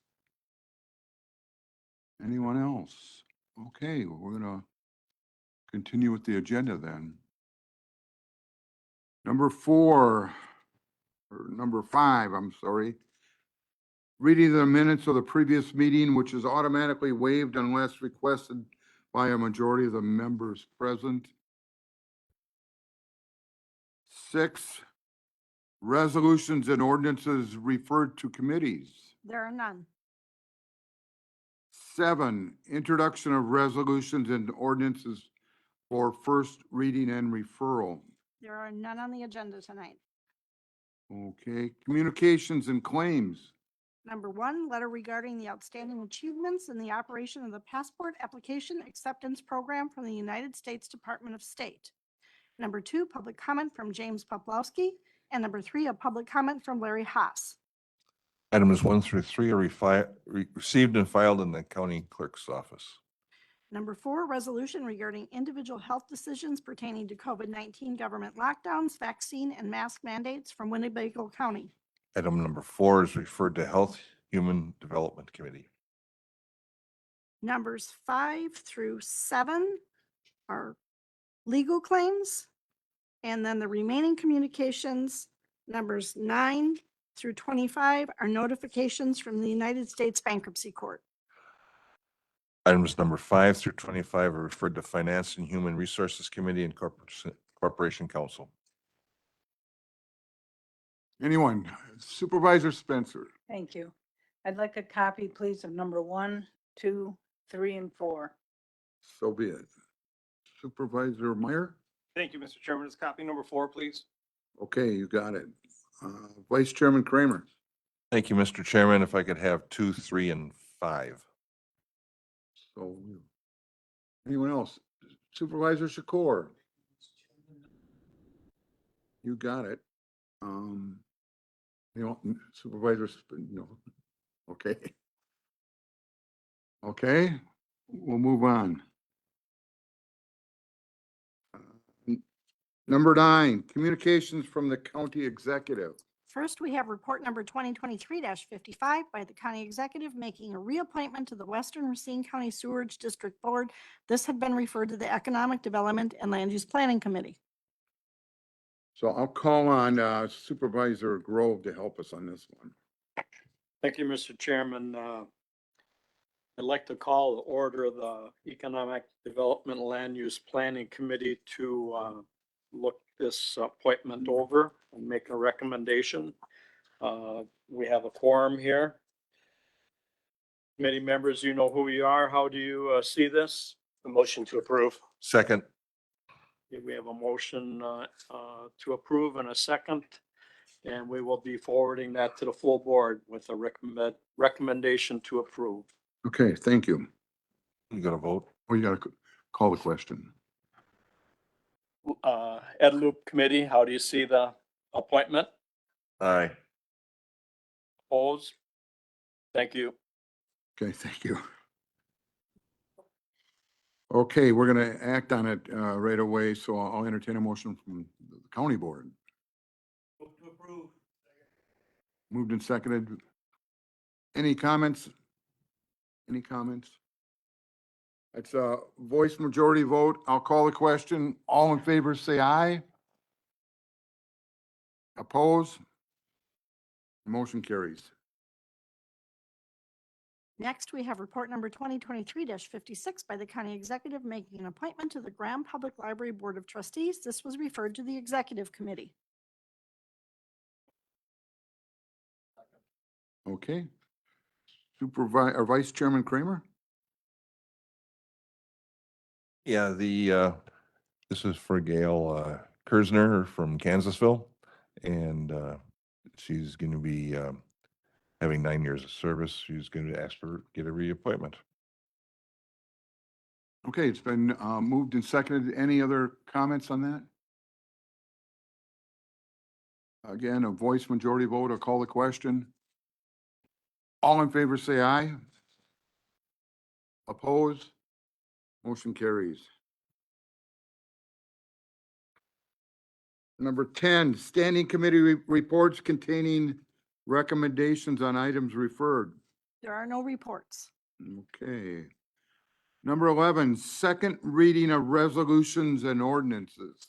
Anyone else? Okay, we're gonna continue with the agenda then. Number 5, I'm sorry. Reading the minutes of the previous meeting, which is automatically waived unless requested by a majority of the members present. 6, resolutions and ordinances referred to committees. There are none. 7, introduction of resolutions and ordinances for first reading and referral. There are none on the agenda tonight. Okay, communications and claims. Number 1, letter regarding the outstanding achievements in the operation of the Passport Application Acceptance Program from the United States Department of State. Number 2, public comment from James Poplawski. And number 3, a public comment from Larry Haas. Items 1 through 3 are received and filed in the county clerk's office. Number 4, resolution regarding individual health decisions pertaining to COVID-19 government lockdowns, vaccine, and mask mandates from Winnebago County. Item number 4 is referred to Health Human Development Committee. Numbers 5 through 7 are legal claims. And then the remaining communications, numbers 9 through 25, are notifications from the United States Bankruptcy Court. Items number 5 through 25 are referred to Finance and Human Resources Committee and Corporation Council. Anyone? Supervisor Spencer. Thank you. I'd like a copy, please, of number 1, 2, 3, and 4. So be it. Supervisor Meyer? Thank you, Mr. Chairman. It's copy number 4, please. Okay, you got it. Vice Chairman Kramer. Thank you, Mr. Chairman. If I could have 2, 3, and 5. So, anyone else? Supervisor Shakur? You got it. You know, Supervisor, no. Okay. Okay, we'll move on. Number 9, communications from the county executive. First, we have report number 2023-55 by the county executive making a reappointment to the Western Racine County Sewerage District Board. This had been referred to the Economic Development and Land Use Planning Committee. So I'll call on Supervisor Grove to help us on this one. Thank you, Mr. Chairman. I'd like to call the order of the Economic Development and Land Use Planning Committee to look this appointment over and make a recommendation. We have a quorum here. Committee members, you know who you are. How do you see this? A motion to approve. Second. Okay, we have a motion to approve and a second. And we will be forwarding that to the full board with a recommendation to approve. Okay, thank you. You gonna vote? We got to call the question. Ed Loop Committee, how do you see the appointment? Aye. Opposed? Thank you. Okay, thank you. Okay, we're gonna act on it right away, so I'll entertain a motion from the county board. Moved and seconded. Any comments? Any comments? It's a voice majority vote. I'll call the question. All in favor, say aye. Oppose? Motion carries. Next, we have report number 2023-56 by the county executive making an appointment to the Graham Public Library Board of Trustees. This was referred to the executive committee. Okay. Supervisor, or Vice Chairman Kramer? Yeah, this is for Gail Kersner from Kansasville. And she's going to be having 9 years of service. She's going to ask for, get a reappointment. Okay, it's been moved and seconded. Any other comments on that? Again, a voice majority vote. I'll call the question. All in favor, say aye. Oppose? Motion carries. Number 10, standing committee reports containing recommendations on items referred. There are no reports. Okay. Number 11, second reading of resolutions and ordinances.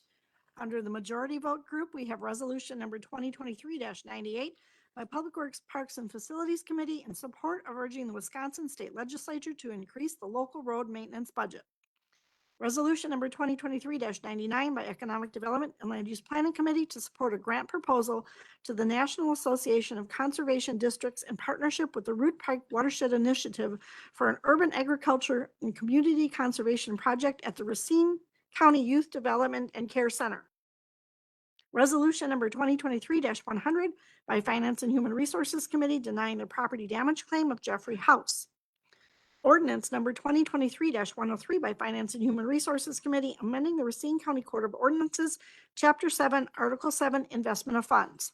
Under the majority vote group, we have resolution number 2023-98 by Public Works, Parks and Facilities Committee in support of urging the Wisconsin State Legislature to increase the local road maintenance budget. Resolution number 2023-99 by Economic Development and Land Use Planning Committee to support a grant proposal to the National Association of Conservation Districts in partnership with the Root Pike Watershed Initiative for an urban agriculture and community conservation project at the Racine County Youth Development and Care Center. Resolution number 2023-100 by Finance and Human Resources Committee denying the property damage claim of Jeffrey House. Ordinance number 2023-103 by Finance and Human Resources Committee amending the Racine County Court of Ordinances, Chapter 7, Article 7, Investment of Funds.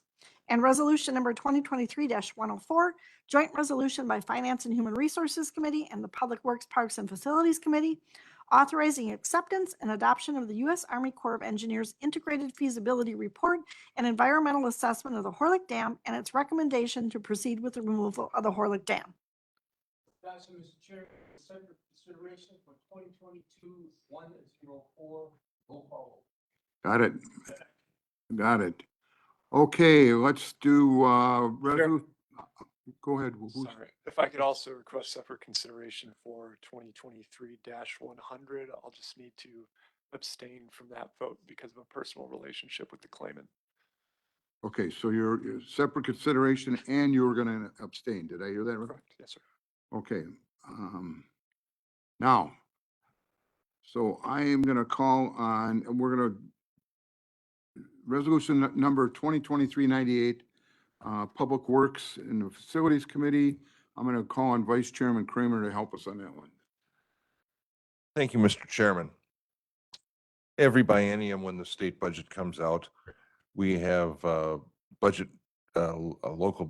And resolution number 2023-104, joint resolution by Finance and Human Resources Committee and the Public Works, Parks and Facilities Committee, authorizing acceptance and adoption of the U.S. Army Corps of Engineers Integrated Feasibility Report and Environmental Assessment of the Horlick Dam and its recommendation to proceed with the removal of the Horlick Dam. Mr. Chair, consideration for 2022-104. Roll call. Got it. Got it. Okay, let's do, go ahead. Sorry, if I could also request separate consideration for 2023-100, I'll just need to abstain from that vote because of a personal relationship with the claimant. Okay, so you're separate consideration and you were going to abstain. Did I hear that right? Correct, yes, sir. Okay. Now, so I am going to call on, and we're going to, resolution number 2023-98, Public Works and the Facilities Committee. I'm going to call on Vice Chairman Kramer to help us on that one. Thank you, Mr. Chairman. Every biennium when the state budget comes out, we have budget, local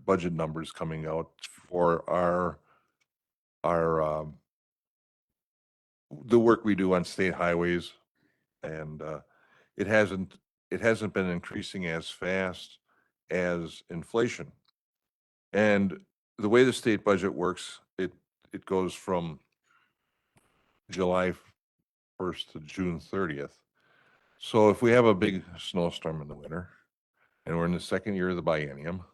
budget numbers coming out for the work we do on state highways, and it hasn't been increasing as fast as inflation. And the way the state budget works, it goes from July 1st to June 30th. So if we have a big snowstorm in the winter and we're in the second year of the biennium,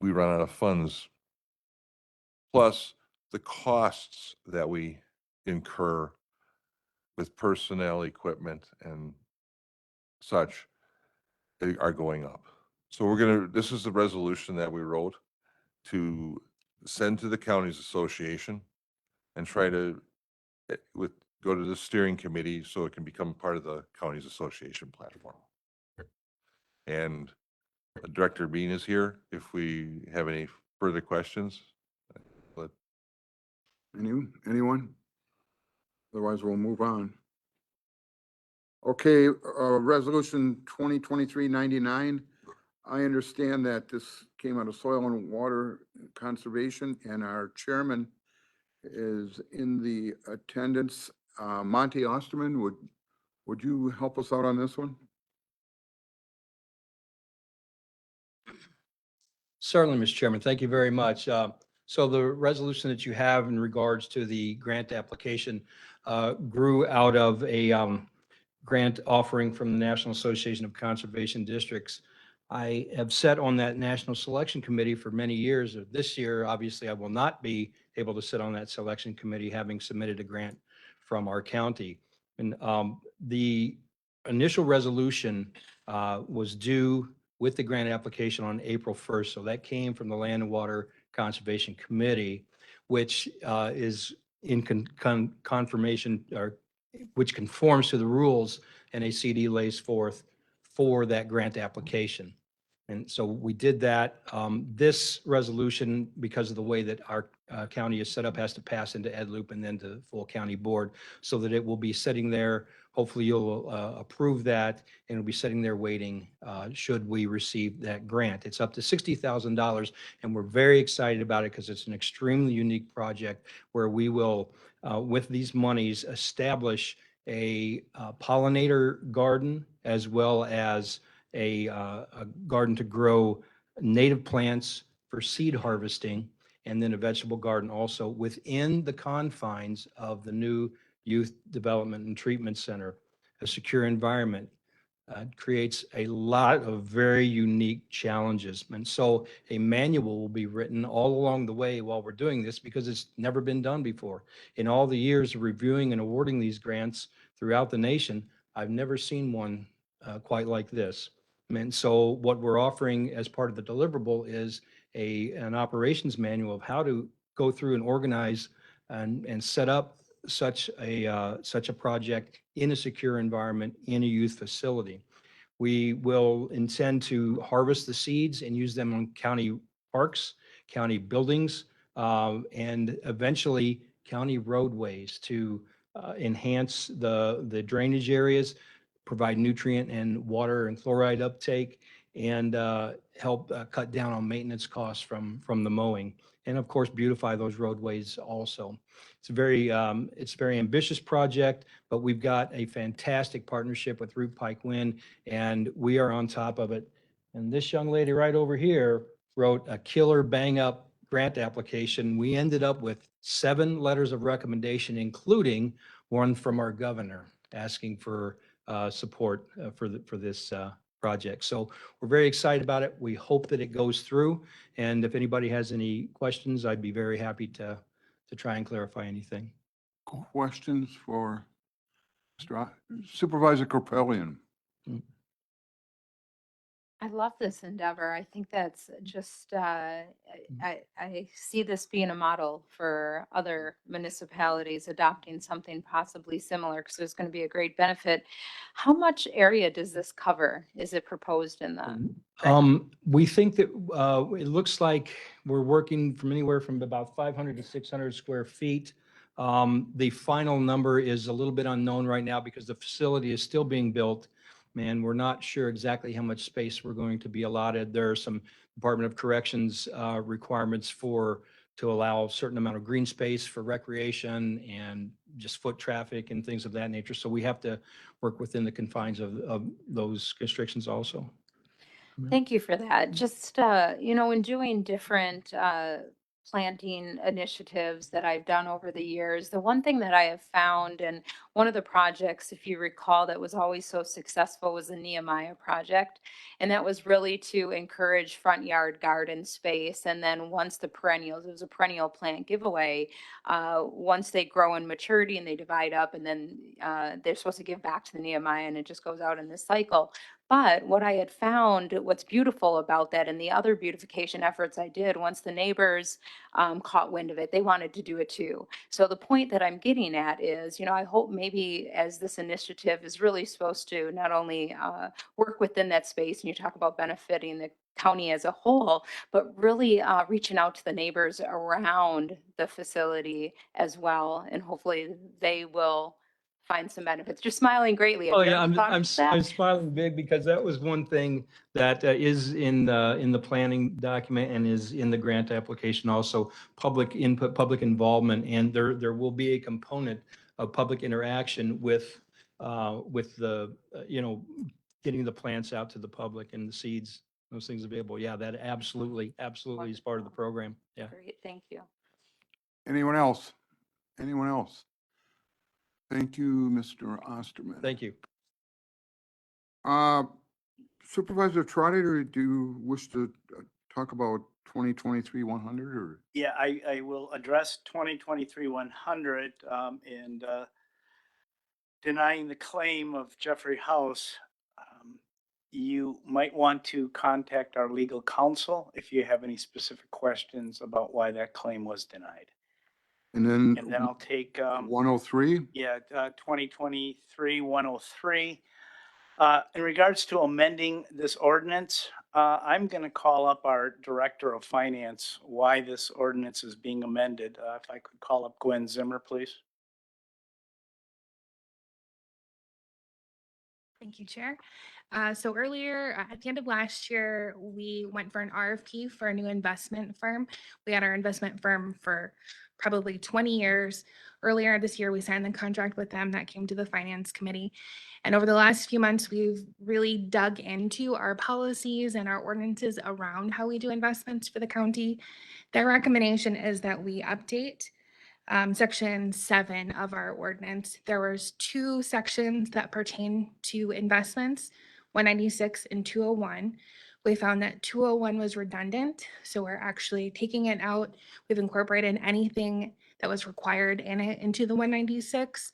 we run out of funds. Plus the costs that we incur with personnel, equipment, and such are going up. So this is the resolution that we wrote to send to the counties association and try to, go to the steering committee so it can become part of the counties association platform. And Director Bean is here if we have any further questions. But Anyone? Otherwise, we'll move on. Okay, resolution 2023-99. I understand that this came out of Soil and Water Conservation, and our chairman is in the attendance. Monty Osterman, would you help us out on this one? Certainly, Mr. Chairman. Thank you very much. So the resolution that you have in regards to the grant application grew out of a grant offering from the National Association of Conservation Districts. I have sat on that national selection committee for many years. This year, obviously, I will not be able to sit on that selection committee, having submitted a grant from our county. And the initial resolution was due with the grant application on April 1st. So that came from the Land and Water Conservation Committee, which is in confirmation, or which conforms to the rules NACD lays forth for that grant application. And so we did that. This resolution, because of the way that our county is set up, has to pass into Ed Loop and then to full county board, so that it will be sitting there. Hopefully you'll approve that, and it'll be sitting there waiting should we receive that grant. It's up to $60,000, and we're very excited about it because it's an extremely unique project where we will, with these monies, establish a pollinator garden as well as a garden to grow native plants for seed harvesting, and then a vegetable garden also within the confines of the new Youth Development and Treatment Center. A secure environment creates a lot of very unique challenges. And so a manual will be written all along the way while we're doing this, because it's never been done before. In all the years of reviewing and awarding these grants throughout the nation, I've never seen one quite like this. And so what we're offering as part of the deliverable is an operations manual of how to go through and organize and set up such a project in a secure environment in a youth facility. We will intend to harvest the seeds and use them on county parks, county buildings, and eventually county roadways to enhance the drainage areas, provide nutrient and water and chloride uptake, and help cut down on maintenance costs from the mowing. And of course, beautify those roadways also. It's a very ambitious project, but we've got a fantastic partnership with Root Pike Wind, and we are on top of it. And this young lady right over here wrote a killer bang up grant application. We ended up with 7 letters of recommendation, including one from our governor asking for support for this project. So we're very excited about it. We hope that it goes through. And if anybody has any questions, I'd be very happy to try and clarify anything. Questions for Supervisor Corpellian? I love this endeavor. I think that's just, I see this being a model for other municipalities adopting something possibly similar, because there's going to be a great benefit. How much area does this cover? Is it proposed in the? We think that it looks like we're working from anywhere from about 500 to 600 square feet. The final number is a little bit unknown right now because the facility is still being built. And we're not sure exactly how much space we're going to be allotted. There are some Department of Corrections requirements to allow a certain amount of green space for recreation and just foot traffic and things of that nature. So we have to work within the confines of those constrictions also. Thank you for that. Just, in doing different planting initiatives that I've done over the years, the one thing that I have found, and one of the projects, if you recall, that was always so successful was the Nehemiah project. And that was really to encourage front yard garden space. And then once the perennials, it was a perennial plant giveaway, once they grow in maturity and they divide up, and then they're supposed to give back to the Nehemiah, and it just goes out in this cycle. But what I had found, what's beautiful about that and the other beautification efforts I did, once the neighbors caught wind of it, they wanted to do it too. So the point that I'm getting at is, I hope maybe as this initiative is really supposed to not only work within that space, and you talk about benefiting the county as a whole, but really reaching out to the neighbors around the facility as well. And hopefully they will find some benefits. You're smiling greatly. Have Oh, you yeah, ever thought I'm, of that? I'm smiling big because that was one thing that is in the planning document and is in the grant application also, public input, public involvement, and there will be a component of public interaction with the, getting the plants out to the public and the seeds, those things available. Yeah, that absolutely is part of the program. Yeah. Great, thank you. Anyone else? Anyone else? Thank you, Mr. Osterman. Thank you. Supervisor Trotter, do you wish to talk about 2023 100 or? Yeah, I will address 2023-100 and denying the claim of Jeffrey House. You might want to contact our legal counsel if you have any specific questions about why that claim was denied. And then And then I'll take 103? 2023-103. In regards to amending this ordinance, I'm going to call up our Director of Finance, why this ordinance is being amended. If I could call up Gwen Zimmer, please. Thank you, Chair. So earlier, at the end of last year, we went for an RFP for a new investment firm. We had our investment firm for probably 20 years. Earlier this year, we signed the contract with them that came to the Finance Committee. And over the last few months, we've really dug into our policies and our ordinances around how we do investments for the county. Their recommendation is that we update section 7 of our ordinance. There was 2 sections that pertain to investments, 196 and 201. We found that 201 was redundant, so we're actually taking it out. We've incorporated anything that was required in it into the 196.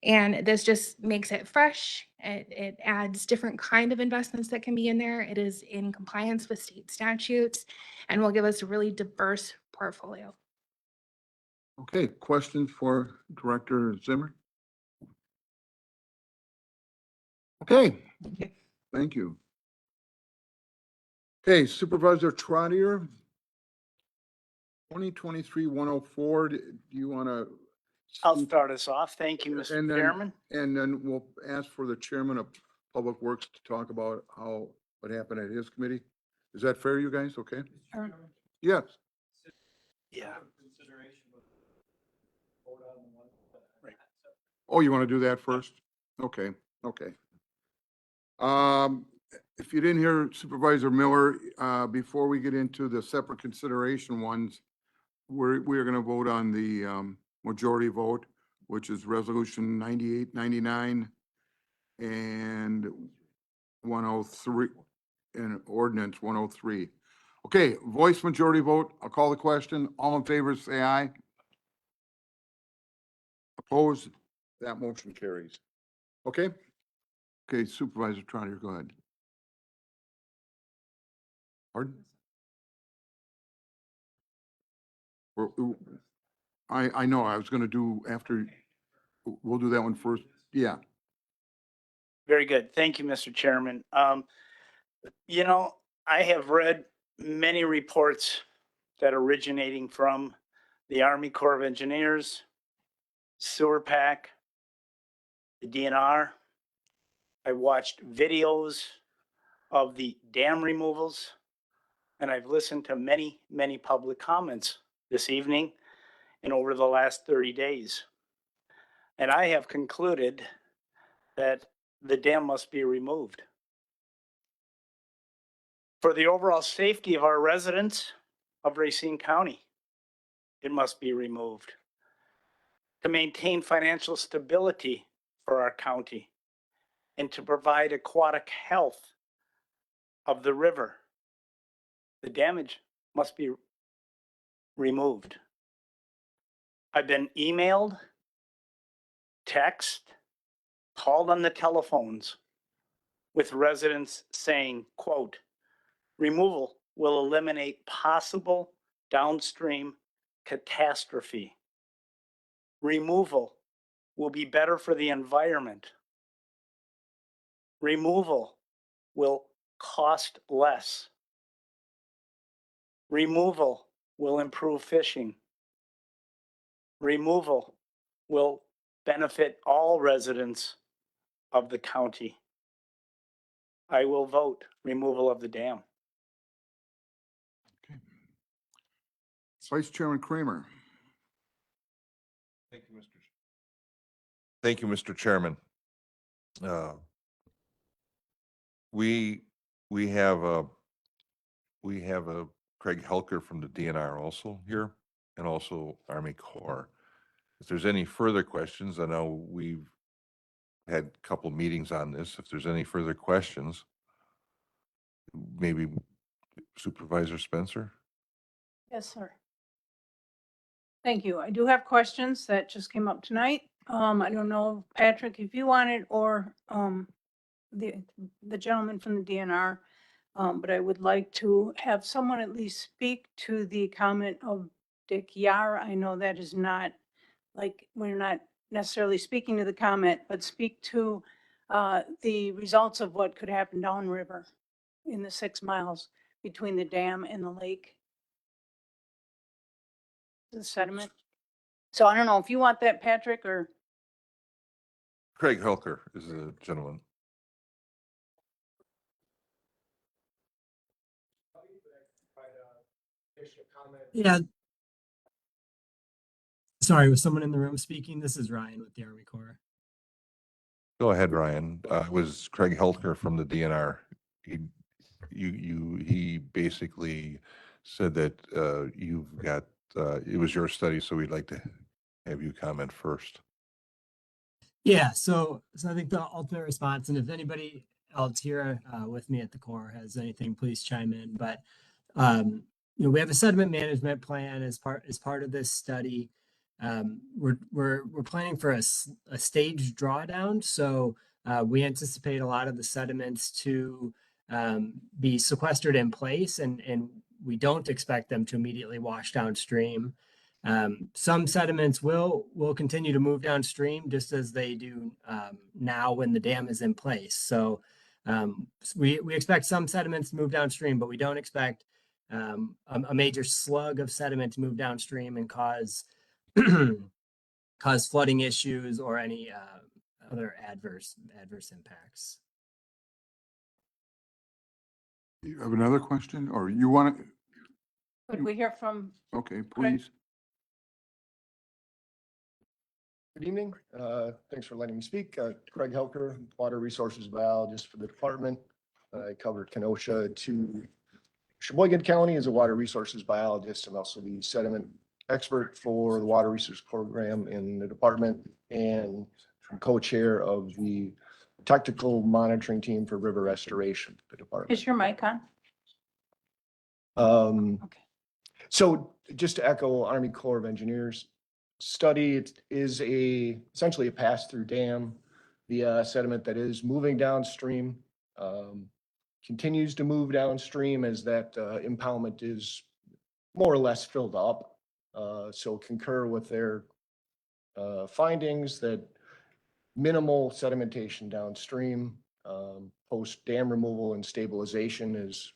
And this just makes it fresh. It adds different kind of investments that can be in there. It is in compliance with state statutes and will give us a really diverse portfolio. Okay, questions for Director Zimmer? Okay, thank you. Okay, Supervisor Trotter, 2023-104, do you want to? I'll start us off. Thank you, And Mr. then- Chairman. And then we'll ask for the Chairman of Public Works to talk about what happened at his committee. Is that fair, you guys? Okay? Yes. Yeah. Oh, you want to do that first? Okay, okay. If you didn't hear Supervisor Miller, before we get into the separate consideration ones, we're going to vote on the majority vote, which is resolution 9899 and 103 and ordinance 103. Okay, voice majority vote. I'll call the question. All in favor, say aye. Opposed? That motion carries. Okay? Okay, Supervisor Trotter, go ahead. Pardon? I know, I was gonna do after, we'll do that one first. Yeah. Very good. Thank you, Mr. Chairman. I have read many reports that are originating from the Army Corps of Engineers, Sewer PAC, the DNR. I watched videos of the dam removals, and I've listened to many, many public comments this evening and over the last 30 days. And I have concluded that the dam must be removed. For the overall safety of our residents of Racine County, it must be removed. To maintain financial stability for our county and to provide aquatic health of the river, the damage must be removed. I've been emailed, text, called on the telephones with residents saying, quote, removal will eliminate possible downstream catastrophe. Removal will be better for the environment. Removal will cost less. Removal will improve fishing. Removal will benefit all residents of the county. I will vote removal of the dam. Vice Chairman Kramer. Thank you, Thank you, Mr. Chairman. We have a Craig Helker from the DNR also here, and also Army Corps. If there's any further questions, I know we've had a couple meetings on this. If there's any further questions, maybe Supervisor Spencer? Yes, sir. Thank you. I do have questions that just came up tonight. I don't know, Patrick, if you want it or, the gentleman from the DNR. But I would like to have someone at least speak to the comment of Dick Yar. I know that is not, like, we're not necessarily speaking to the comment, but speak to the results of what could happen downriver in the 6 miles between the dam and the lake. The sediment. So I don't know if you want that, Patrick, or Craig Helker is the gentleman. Yeah. Sorry, was someone in the room speaking? This is Ryan with the Army Corps. Go ahead, Ryan. It was Craig Helker from the DNR. He basically said that you've got, it was your study, so we'd like to have you comment first. Yeah, so I think the ultimate response, and if anybody else here with me at the Corps has anything, please chime in. But we have a sediment management plan as part of this study. We're planning for a staged drawdown, so we anticipate a lot of the sediments to be sequestered in place, and we don't expect them to immediately wash downstream. Some sediments will continue to move downstream just as they do now when the dam is in place. So we expect some sediments to move downstream, but we don't expect a major slug of sediment to move downstream and cause flooding issues or any other adverse impacts. You have another question, or you want to? could we hear from? Okay, please. Good evening. Thanks for letting me speak. Craig Helker, Water Resources Biologist for the department. I covered Kenosha to Sheboygan County as a water resources biologist and also the sediment expert for the water resource program in the department, and co-chair of the technical monitoring team for river restoration, the department. Is your mic on? Okay. So just to echo Army Corps of Engineers study, it is essentially a pass-through dam. The sediment that is moving downstream continues to move downstream as that impoundment is more or less filled up. So concur with their findings that minimal sedimentation downstream post dam removal and stabilization is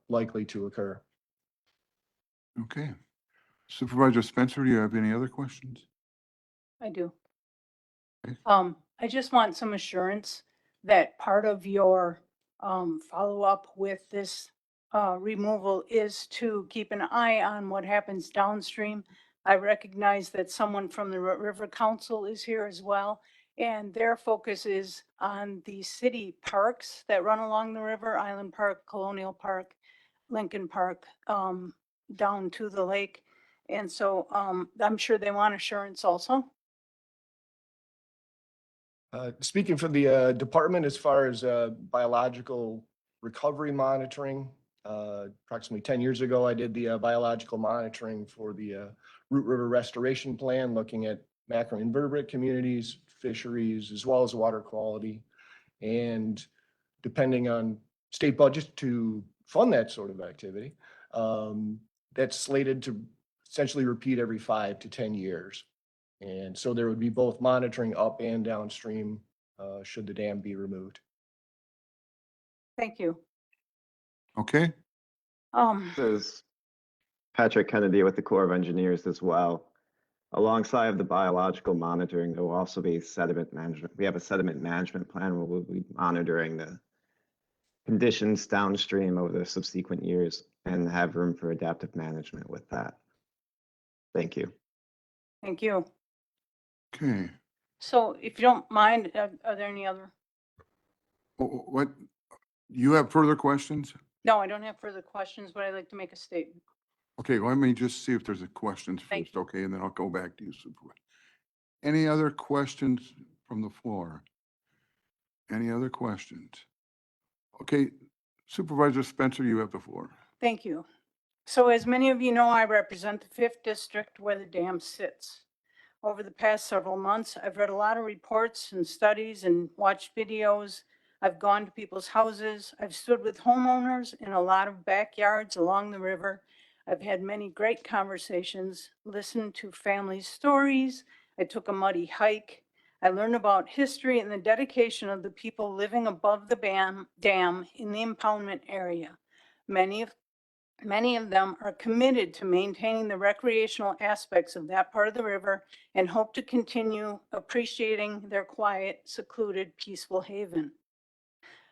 likely to occur. Okay. Supervisor Spencer, do you have any other questions? I do. Okay. I just want some assurance that part of your follow-up with this removal is to keep an eye on what happens downstream. I recognize that someone from the River Council is here as well, and their focus is on the city parks that run along the river, Island Park, Colonial Park, Lincoln Park, down to the lake. And so I'm sure they want assurance also. Speaking for the department, as far as biological recovery monitoring, approximately 10 years ago, I did the biological monitoring for the Root River Restoration Plan, looking at macroinvertebrate communities, fisheries, as well as water quality. And depending on state budgets to fund that sort of activity. That's slated to essentially repeat every 5 to 10 years. And so there would be both monitoring up and downstream should the dam be removed. Thank you. Okay, This is Patrick Kennedy with the Corps of Engineers as well. Alongside the biological monitoring, there will also be sediment management. We have a sediment management plan where we'll be monitoring the conditions downstream over the subsequent years and have room for adaptive management with that. Thank you. Thank you. okay. So if you don't mind, are there any other? What, you have further questions? No, I don't have further questions, but I'd like to make a statement. Okay, let me just see if there's a questions Thank first, okay, and then I'll go back to you, Supervisor. Any other questions from the floor? Any other questions? Okay, Supervisor Spencer, you have the floor. Thank you. So as many of you know, I represent the 5th District where the dam sits. Over the past several months, I've read a lot of reports and studies and watched videos. I've gone to people's houses. I've stood with homeowners in a lot of backyards along the river. I've had many great conversations, listened to families' stories. I took a muddy hike. I learned about history and the dedication of the people living above the dam in the impoundment area. Many of them are committed to maintaining the recreational aspects of that part of the river and hope to continue appreciating their quiet, secluded, peaceful haven.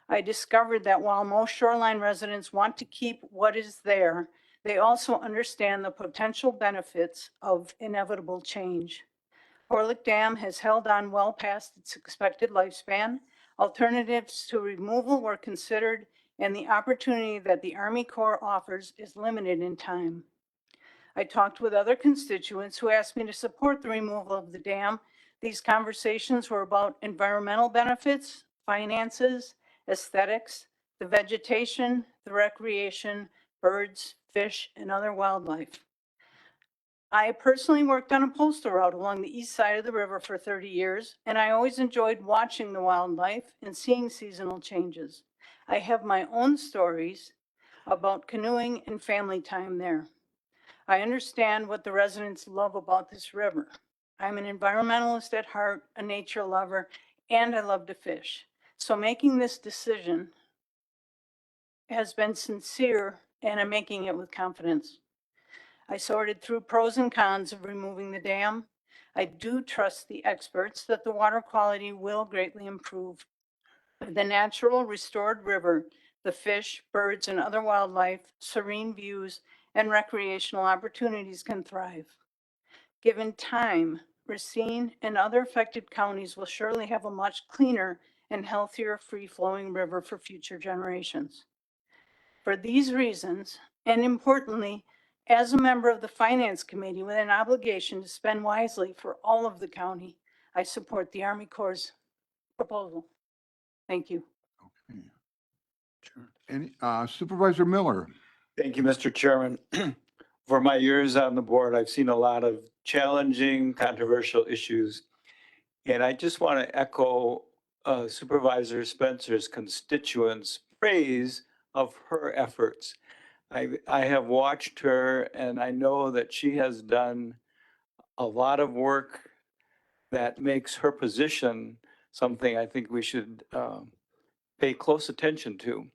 I discovered that while most shoreline residents want to keep what is there, they also understand the potential benefits of inevitable change. Horlick Dam has held on well past its expected lifespan. Alternatives to removal were considered, and the opportunity that the Army Corps offers is limited in time. I talked with other constituents who asked me to support the removal of the dam. These conversations were about environmental benefits, finances, aesthetics, the vegetation, the recreation, birds, fish, and other wildlife. I personally worked on a postal route along the east side of the river for 30 years, and I always enjoyed watching the wildlife and seeing seasonal changes. I have my own stories about canoeing and family time there. I understand what the residents love about this river. I'm an environmentalist at heart, a nature lover, and I love to fish. So making this decision has been sincere, and I'm making it with confidence. I sorted through pros and cons of removing the dam. I do trust the experts that the water quality will greatly improve. The natural restored river, the fish, birds, and other wildlife, serene views, and recreational opportunities can thrive. Given time, Racine and other affected counties will surely have a much cleaner and healthier free-flowing river for future generations. For these reasons, and importantly, as a member of the Finance Committee with an obligation to spend wisely for all of the county, I support the Army Corps' proposal. Thank you. Okay. Sure. Any, Supervisor Miller? Thank you, Mr. Chairman. For my years on the board, I've seen a lot of challenging, controversial issues. And I just want to echo Supervisor Spencer's constituents' praise of her efforts. I have watched her and I know that she has done a lot of work that makes her position something I think we should pay close attention to.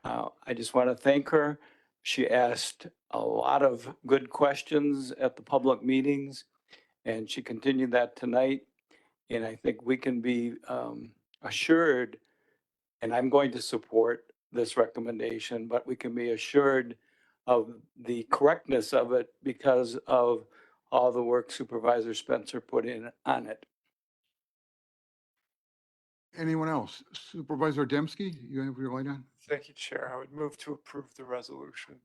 I just want to thank her. She asked a lot of good questions at the public meetings, and she continued that tonight. And I think we can be assured, and I'm going to support this recommendation, but we can be assured of the correctness of it because of all the work Supervisor Spencer put in on it. Anyone else? Supervisor Dembski, you have your light on? Thank you, Chair. I would move to approve the resolution.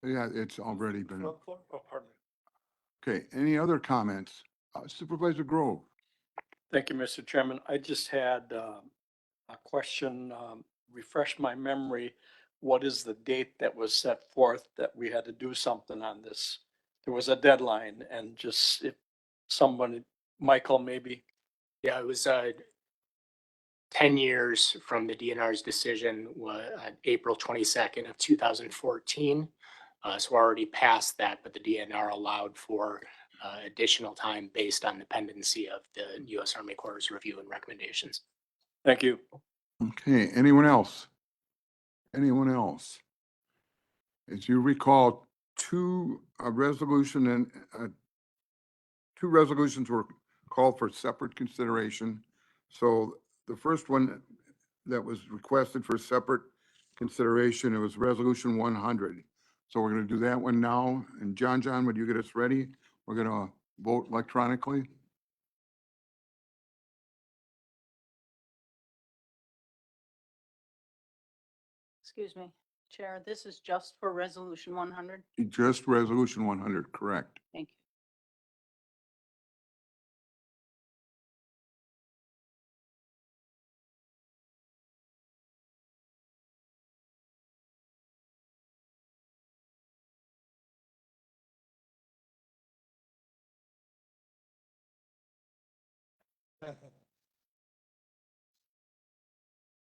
Yeah, it's already been, Oh, pardon me. okay, any other comments? Supervisor Grove? Thank you, Mr. Chairman. I just had a question, refresh my memory. What is the date that was set forth that we had to do something on this? There was a deadline and just if somebody, Michael, maybe. Yeah, it was 10 years from the DNR's decision was April 22nd of 2014. So we're already past that, but the DNR allowed for additional time based on the pendency of the U.S. Army Corps' review and recommendations. Thank you. Okay, anyone else? Anyone else? As you recall, two resolutions were called for separate consideration. So the first one that was requested for separate consideration, it was Resolution 100. So we're going to do that one now. And John, would you get us ready? We're going to vote electronically. Excuse me, Chair, this is just for Resolution 100. Just Resolution 100, correct. Thank you.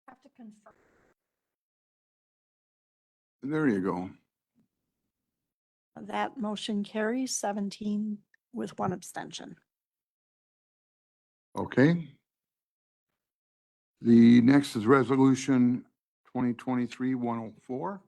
Have to confirm. There you go. That motion carries 17 with one abstention. Okay. The next is Resolution 2023-104.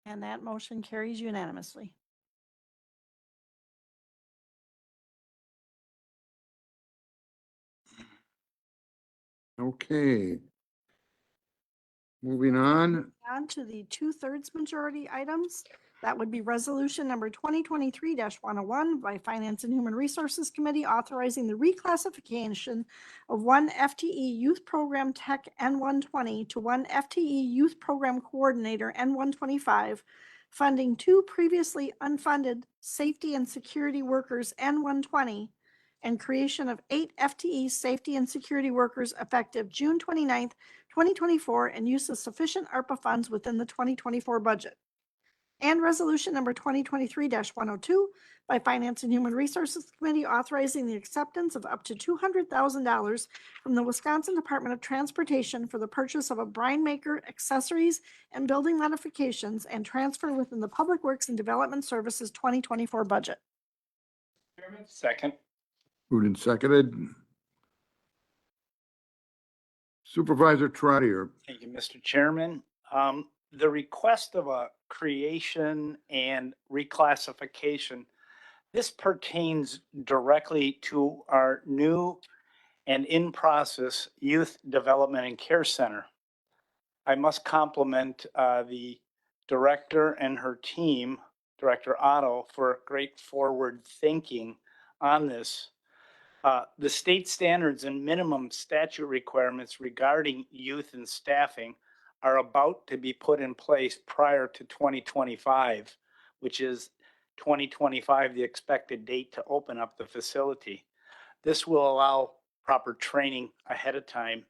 And that motion carries unanimously. Okay. Moving on. On to the 2/3 majority items. That would be resolution number 2023-101 by Finance and Human Resources Committee authorizing the reclassification of one FTE Youth Program Tech N120 to one FTE Youth Program Coordinator N125, funding two previously unfunded Safety and Security Workers N120, and creation of 8 FTE Safety and Security Workers effective June 29th, 2024, and use of sufficient ARPA funds within the 2024 budget. And resolution number 2023-102 by Finance and Human Resources Committee authorizing the acceptance of up to $200,000 from the Wisconsin Department of Transportation for the purchase of a brine maker, accessories, and building modifications, and transfer within the Public Works and Development Services 2024 budget. Second. Moved and seconded. Supervisor Trotter. Thank you, Mr. Chairman. The request of a creation and reclassification, this pertains directly to our new and in-process Youth Development and Care Center. I must compliment the director and her team, Director Otto, for great forward thinking on this. The state standards and minimum statute requirements regarding youth and staffing are about to be put in place prior to 2025, which is 2025, the expected date to open up the facility. This will allow proper training ahead of time.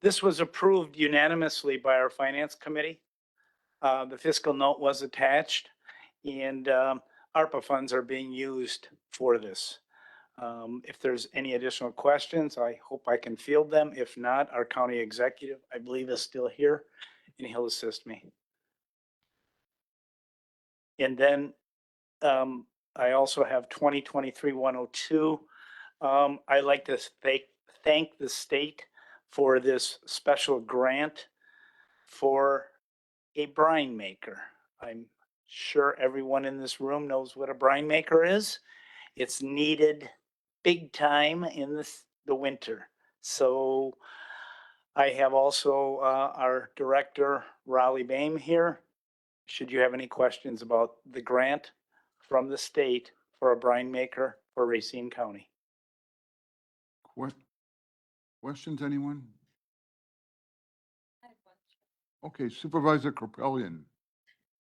This was approved unanimously by our finance committee. The fiscal note was attached, and ARPA funds are being used for this. If there's any additional questions, I hope I can field them. If not, our county executive, I believe, is still here and he'll assist me. And then I also have 2023-102. I'd like to thank the state for this special grant for a brine maker. I'm sure everyone in this room knows what a brine maker is. It's needed big time in the winter. So I have also our director, Raleigh Bame, here. Should you have any questions about the grant from the state for a brine maker for Racine County? What questions, anyone? Okay, Supervisor Kirpellian.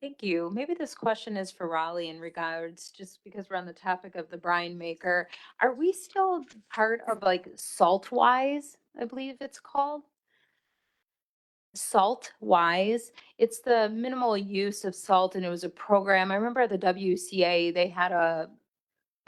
Thank you. Maybe this question is for Raleigh in regards, just because we're on the topic of the brine maker. Are we still part of like Saltwise, I believe it's called? Saltwise. It's the minimal use of salt, and it was a program. I remember at the WCA, they had a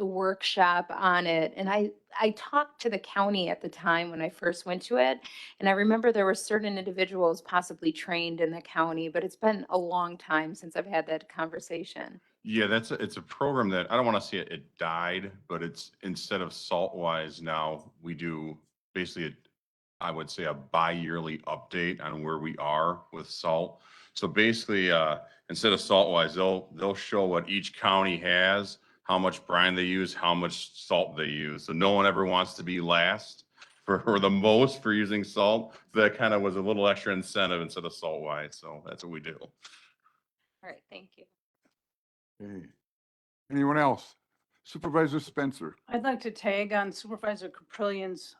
workshop on it. And I talked to the county at the time when I first went to it. And I remember there were certain individuals possibly trained in the county, but it's been a long time since I've had that conversation. Yeah, it's a program that, I don't want to say it died, but it's, instead of Saltwise now, we do basically, I would say, a bi-yearly update on where we are with salt. So basically, instead of Saltwise, they'll show what each county has, how much brine they use, how much salt they use. So no one ever wants to be last for the most for using salt. That kind of was a little extra incentive instead of Saltwise. So that's what we do. All right, thank you. Okay. Anyone else? Supervisor Spencer. I'd like to tag on Supervisor Caprillian's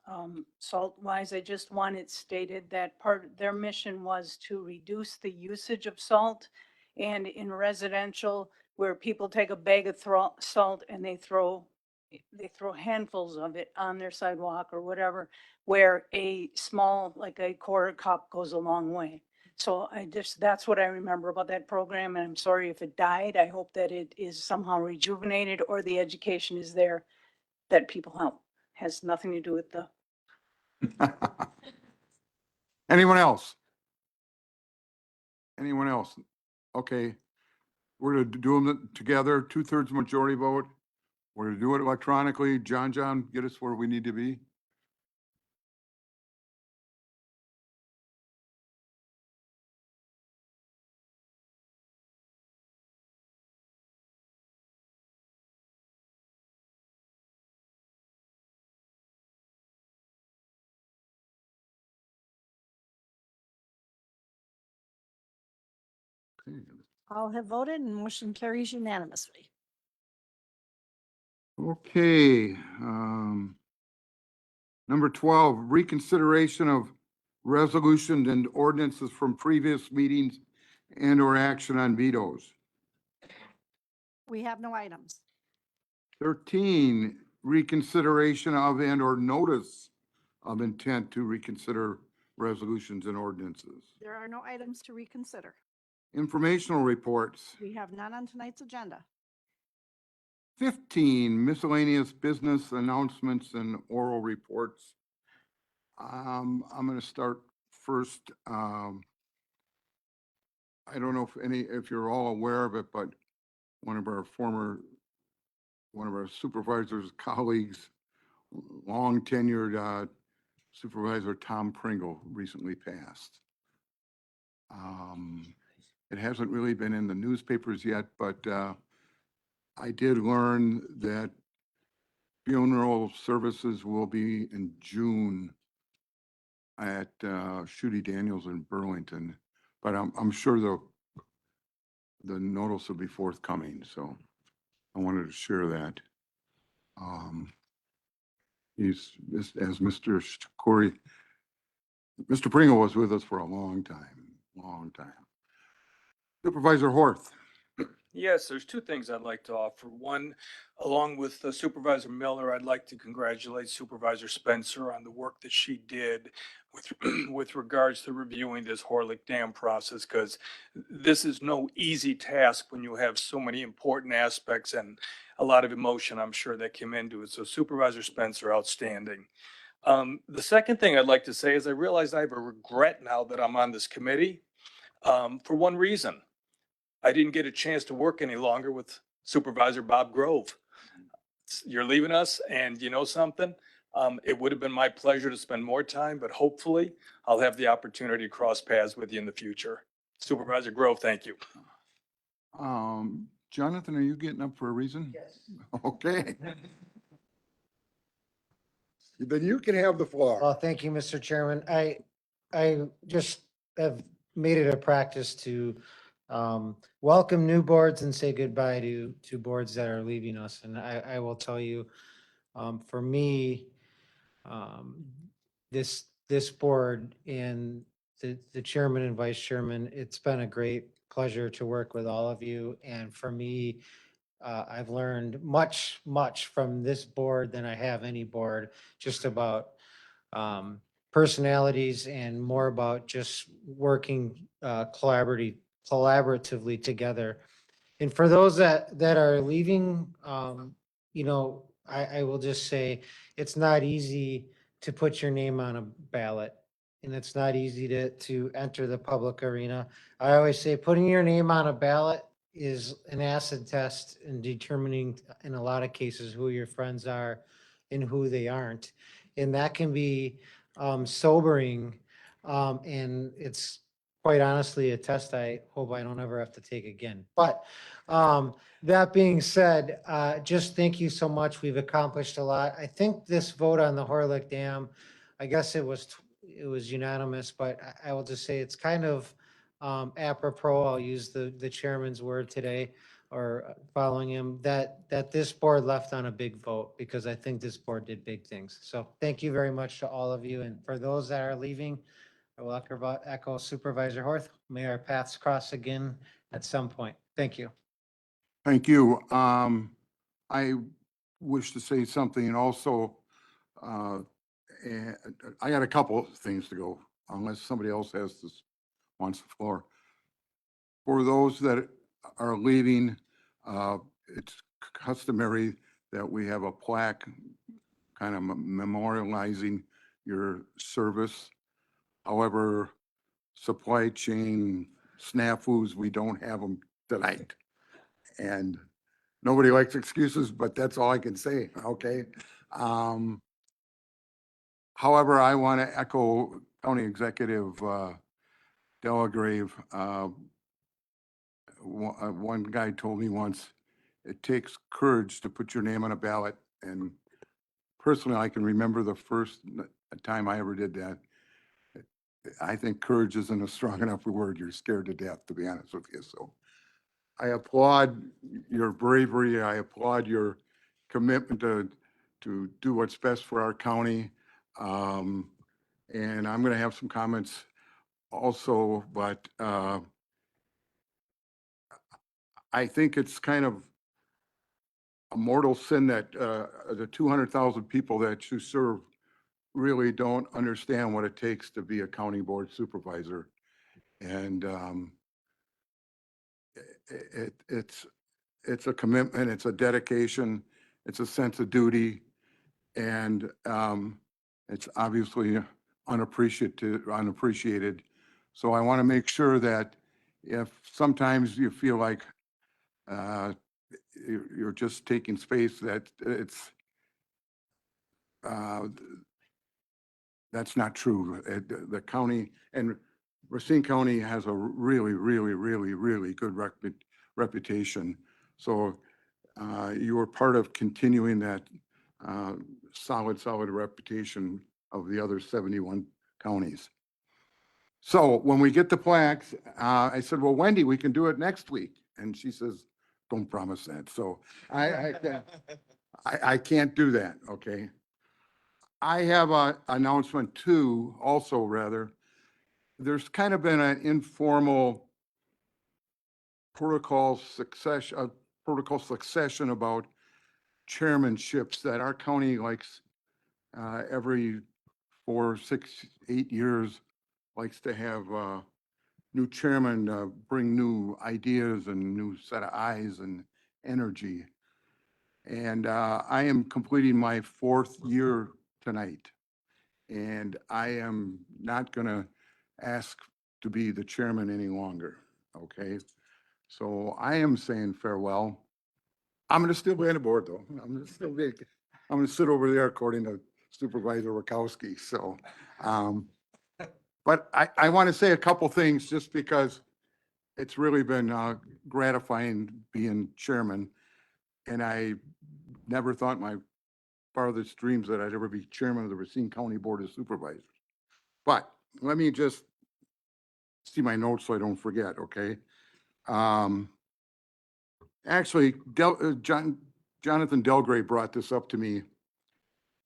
salt wise. I just want it stated that their mission was to reduce the usage of salt. And in residential, where people take a bag of salt and they throw handfuls of it on their sidewalk or whatever, where a small, like a quarter cup goes a long way. So that's what I remember about that program, and I'm sorry if it died. I hope that it is somehow rejuvenated or the education is there that people help. Has nothing to do with the. Anyone else? Anyone else? Okay. We're gonna do them together, 2/3 majority vote. We're gonna do it electronically. John, get us where we need to be. Okay. All have voted and motion carries unanimously. Okay, number 12, reconsideration of resolutions and ordinances from previous meetings and or action on vetoes. We have no items. 13, reconsideration of and or notice of intent to reconsider resolutions and ordinances. There are no items to reconsider. Informational reports. We have none on tonight's agenda. 15, miscellaneous business announcements and oral reports. I'm going to start first. I don't know if you're all aware of it, but one of our supervisors' colleagues, long tenured Supervisor Tom Pringle, recently passed. It hasn't really been in the newspapers yet, but I did learn that funeral services will be in June at Shooty Daniels in Burlington, but I'm sure the notice will be forthcoming, so I wanted to share that. He's, as Mr. Corey, Mr. Pringle was with us for a long time, long time. Supervisor Horth. Yes, there's two things I'd like to offer. One, along with Supervisor Miller, I'd like to congratulate Supervisor Spencer on the work that she did with, with regards to reviewing this Horlick Dam process, because this is no easy task when you have so many important aspects and a lot of emotion, I'm sure, that came into it. So Supervisor Spencer, outstanding. The second thing I'd like to say is I realize I have a regret now that I'm on this committee, for one reason. I didn't get a chance to work any longer with Supervisor Bob Grove. You're leaving us, and you know something? It would have been my pleasure to spend more time, but hopefully I'll have the opportunity to cross paths with you in the future. Supervisor Grove, thank you. Jonathan, are you getting up for a reason? Yes. Okay. Then you can have the floor. Well, thank you, Mr. Chairman. I just have made it a practice to welcome new boards and say goodbye to boards that are leaving us. And I will tell you, for me, this board and the chairman and vice chairman, it's been a great pleasure to work with all of you. And for me, I've learned much, much from this board than I have any board, just about personalities and more about just working collaboratively together. And for those that are leaving, you know, I will just say, it's not easy to put your name on a ballot. And it's not easy to enter the public arena. I always say, putting your name on a ballot is an acid test in determining, in a lot of cases, who your friends are and who they aren't. And that can be sobering. And it's quite honestly a test I hope I don't ever have to take again. But that being said, just thank you so much. We've accomplished a lot. I think this vote on the Horlick Dam, I guess it was unanimous, but I will just say it's kind of apropos. I'll use the chairman's word today, or following him, that this board left on a big vote, because I think this board did big things. So thank you very much to all of you. And for those that are leaving, I will echo Supervisor Horth. May our paths cross again at some point. Thank you. Thank you. I wish to say something also. And I got a couple of things to go, unless somebody else wants the floor. For those that are leaving, it's customary that we have a plaque kind of memorializing your service. However, supply chain snafus, we don't have them tonight. And nobody likes excuses, but that's all I can say, okay? However, I want to echo County Executive Delagrave. One guy told me once, it takes courage to put your name on a ballot. And personally, I can remember the first time I ever did that. I think courage isn't a strong enough word. You're scared to death, to be honest with you. So I applaud your bravery. I applaud your commitment to do what's best for our county. And I'm going to have some comments also, but I think it's kind of a mortal sin that the 200,000 people that you serve really don't understand what it takes to be a county board supervisor. And it's a commitment, it's a dedication, it's a sense of duty, and it's obviously unappreciated. So I want to make sure that if sometimes you feel like you're just taking space, that it's that's not true. The county and Racine County has a really, really, really, really good reputation. So you were part of continuing that solid reputation of the other 71 counties. So when we get the plaques, I said, well, Wendy, we can do it next week. And she says, don't promise that. So I can't do that, okay? I have an announcement too, also rather. There's kind of been an informal protocol succession about chairmanships that our county likes every 4, 6, 8 years likes to have new chairman bring new ideas and new set of eyes and energy. And I am completing my 4th year tonight. And I am not going to ask to be the chairman any longer, okay? So I am saying farewell. I'm going to still be on the board, though. I'm going to sit over there according to Supervisor Rakowski. So, but I want to say a couple things just because it's really been gratifying being chairman. And I never thought my farthest dreams that I'd ever be chairman of the Racine County Board of Supervisors. But let me just see my notes so I don't forget, okay? Actually, Jonathan Delgray brought this up to me.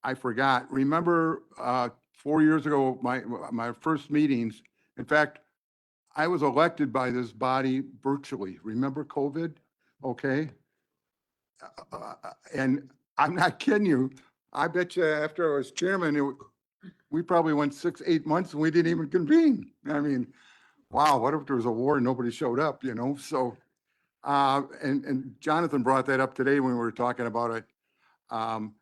I forgot. Remember 4 years ago, my first meetings, in fact, I was elected by this body virtually. Remember COVID? Okay. And I'm not kidding you. I bet you after I was chairman, we probably went 6, 8 months and we didn't even convene. I mean, wow, what if there was a war and nobody showed up, you know? So, and Jonathan brought that up today when we were talking about it. Um,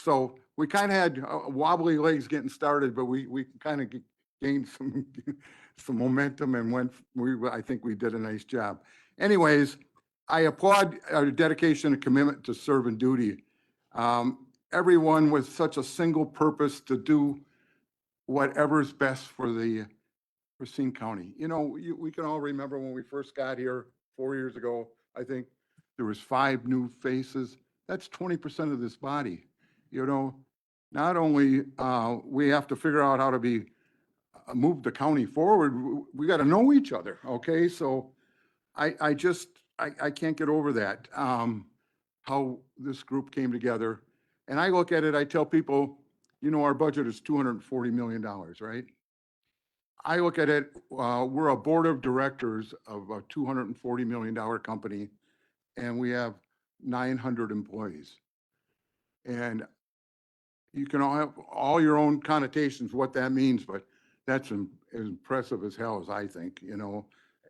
so we kind of had wobbly legs getting started, but we kind of gained some momentum and I think we did a nice job. Anyways, I applaud our dedication and commitment to serve and duty. Everyone with such a single purpose to do whatever's best for the Racine County. You know, we can all remember when we first got here 4 years ago, I think there was 5 new faces. That's 20% of this body. You know, not only we have to figure out how to move the county forward, we got to know each other. Okay, so I can't get over that, how this group came together. And I look at it, I tell people, you know, our budget is $240 million, right? I look at it, we're a board of directors of a $240 million company, and we have 900 employees. And you can all have all your own connotations, what that means, but that's as impressive as hell as I think, you know.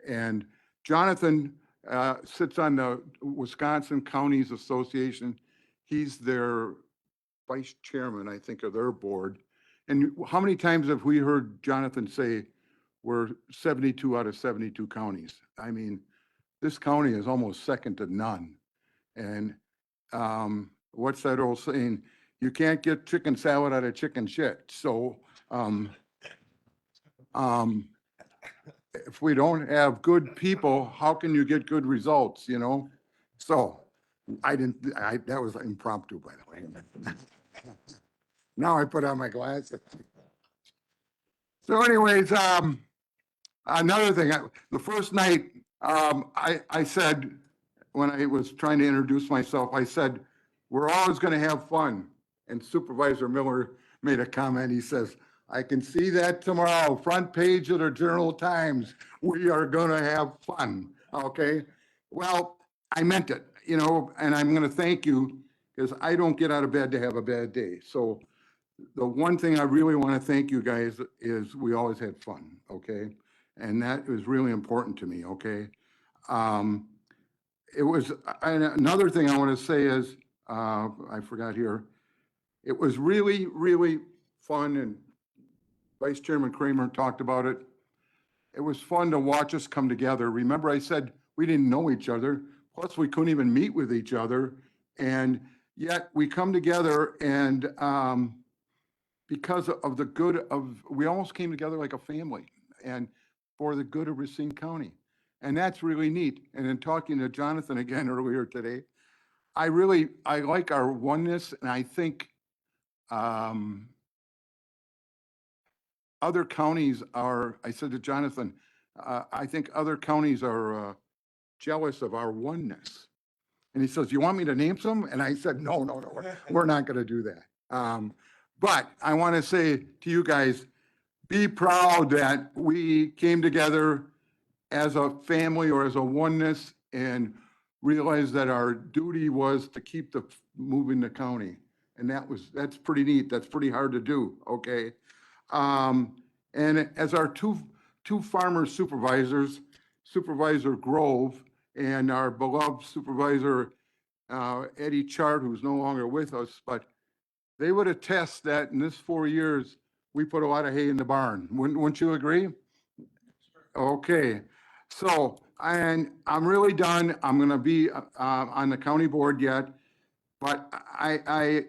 And Jonathan sits on the Wisconsin Counties Association. He's their vice chairman, I think, of their board. And how many times have we heard Jonathan say, we're 72 out of 72 counties? I mean, this county is almost second to none. And what's that old saying? You can't get chicken salad out of chicken shit. So if we don't have good people, how can you get good results, you know? So that was impromptu, by the way. Now I put on my glasses. So anyways, another thing, the first night, I said, when I was trying to introduce myself, I said, we're always going to have fun. And Supervisor Miller made a comment. He says, I can see that tomorrow, front page of the Journal Times. We are going to have fun. Okay. Well, I meant it, you know, and I'm going to thank you because I don't get out of bed to have a bad day. So the one thing I really want to thank you guys is we always had fun. Okay. And that was really important to me. Okay. It was, and another thing I want to say is, I forgot here, it was really, really fun, and Vice Chairman Kramer talked about it. It was fun to watch us come together. Remember I said we didn't know each other, plus we couldn't even meet with each other, and yet we come together and because of the good of, we almost came together like a family and for the good of Racine County. And that's really neat. And in talking to Jonathan again earlier today, I like our oneness, and I think other counties are, I said to Jonathan, I think other counties are jealous of our oneness. And he says, you want me to name some? And I said, no, we're not going to do that. But I want to say to you guys, be proud that we came together as a family or as a oneness and realized that our duty was to keep moving the county. And that's pretty neat. That's pretty hard to do. Okay. And as our two farmer supervisors, Supervisor Grove and our beloved Supervisor Eddie Chart, who's no longer with us, but they would attest that in this 4 years, we put a lot of hay in the barn. Wouldn't you agree? Okay. So, and I'm really done. I'm going to be on the county board yet, but I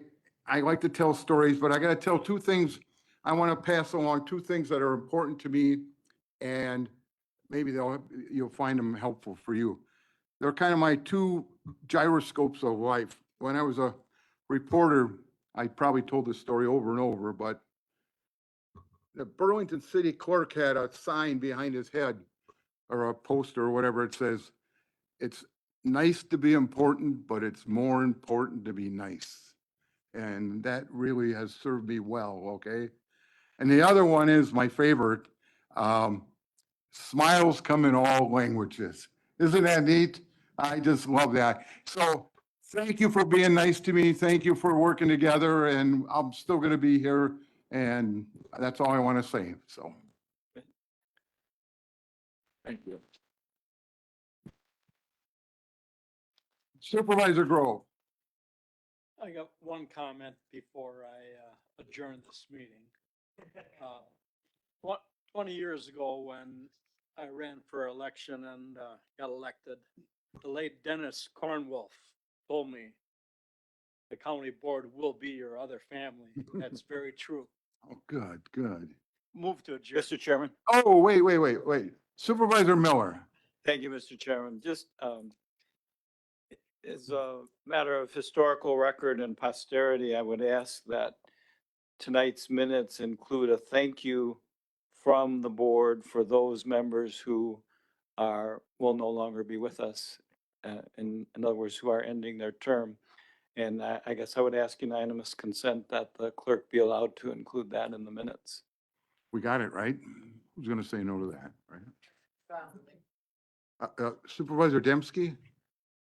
like to tell stories, but I got to tell 2 things. I want to pass along 2 things that are important to me, and maybe you'll find them helpful for you. They're kind of my 2 gyroscopes of life. When I was a reporter, I probably told this story over and over, but the Burlington City Clerk had a sign behind his head, or a poster or whatever. It says, it's nice to be important, but it's more important to be nice. And that really has served me well. Okay. And the other one is my favorite. Smiles come in all languages. Isn't that neat? I just love that. So thank you for being nice to me. Thank you for working together, and I'm still going to be here. And that's all I want to say. So. Thank you. Supervisor Grove. I got one comment before I adjourn this meeting. 20 years ago, when I ran for election and got elected, the late Dennis Cornwolf told me the county board will be your other family. That's very true. Oh, good, good. Move to adjourn. Mr. Chairman. Oh, wait. Supervisor Miller. Thank you, Mr. Chairman. Just as a matter of historical record and posterity, I would ask that tonight's minutes include a thank you from the board for those members who will no longer be with us. In other words, who are ending their term. And I guess I would ask unanimous consent that the clerk be allowed to include that in the minutes. We got it, right? Who's going to say no to that, right? Supervisor Dembski?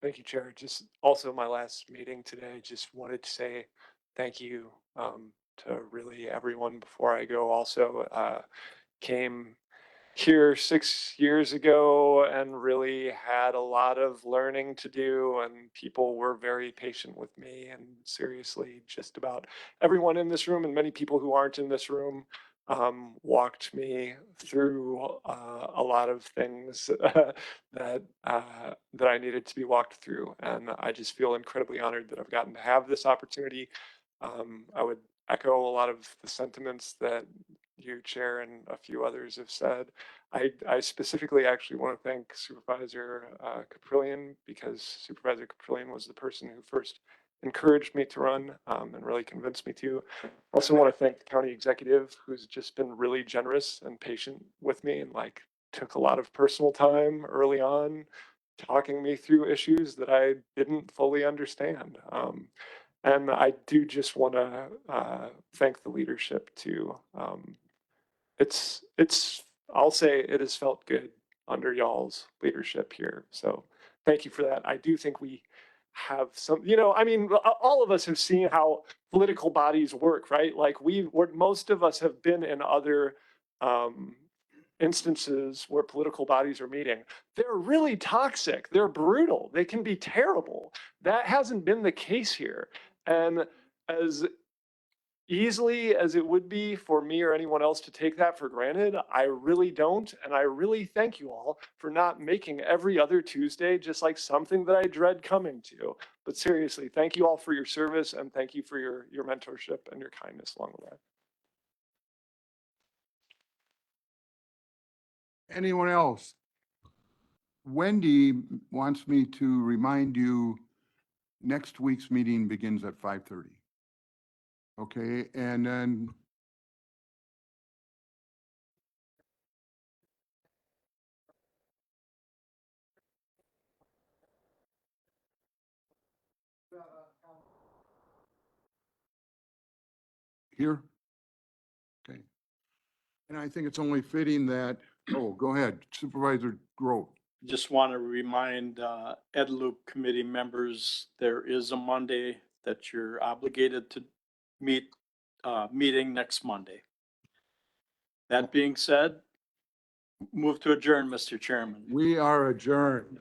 Thank you, Chair. Just also my last meeting today, just wanted to say thank you to really everyone before I go. Also came here 6 years ago and really had a lot of learning to do, and people were very patient with me, and seriously, just about everyone in this room and many people who aren't in this room walked me through a lot of things that I needed to be walked through, and I just feel incredibly honored that I've gotten to have this opportunity. I would echo a lot of the sentiments that you, Chair, and a few others have said. I specifically actually want to thank Supervisor Caprillion, because Supervisor Caprillion was the person who first encouraged me to run and really convinced me to. I also want to thank the county executive, who's just been really generous and patient with me, and like took a lot of personal time early on talking me through issues that I didn't fully understand. And I do just want to thank the leadership too. I'll say it has felt good under y'all's leadership here. So thank you for that. I do think we have some, I mean, all of us have seen how political bodies work, right? Like most of us have been in other instances where political bodies are meeting. They're really toxic. They're brutal. They can be terrible. That hasn't been the case here. And as easily as it would be for me or anyone else to take that for granted, I really don't. And I really thank you all for not making every other Tuesday just like something that I dread coming to. But seriously, thank you all for your service, and thank you for your mentorship and your kindness along the way. Anyone else? Wendy wants me to remind you, next week's meeting begins at 5:30. Okay, and then here? Okay. And I think it's only fitting that, oh, go ahead, Supervisor Grove. Just want to remind Ed Loop committee members, there is a Monday that you're obligated to meeting next Monday. That being said, move to adjourn, Mr. Chairman. We are adjourned.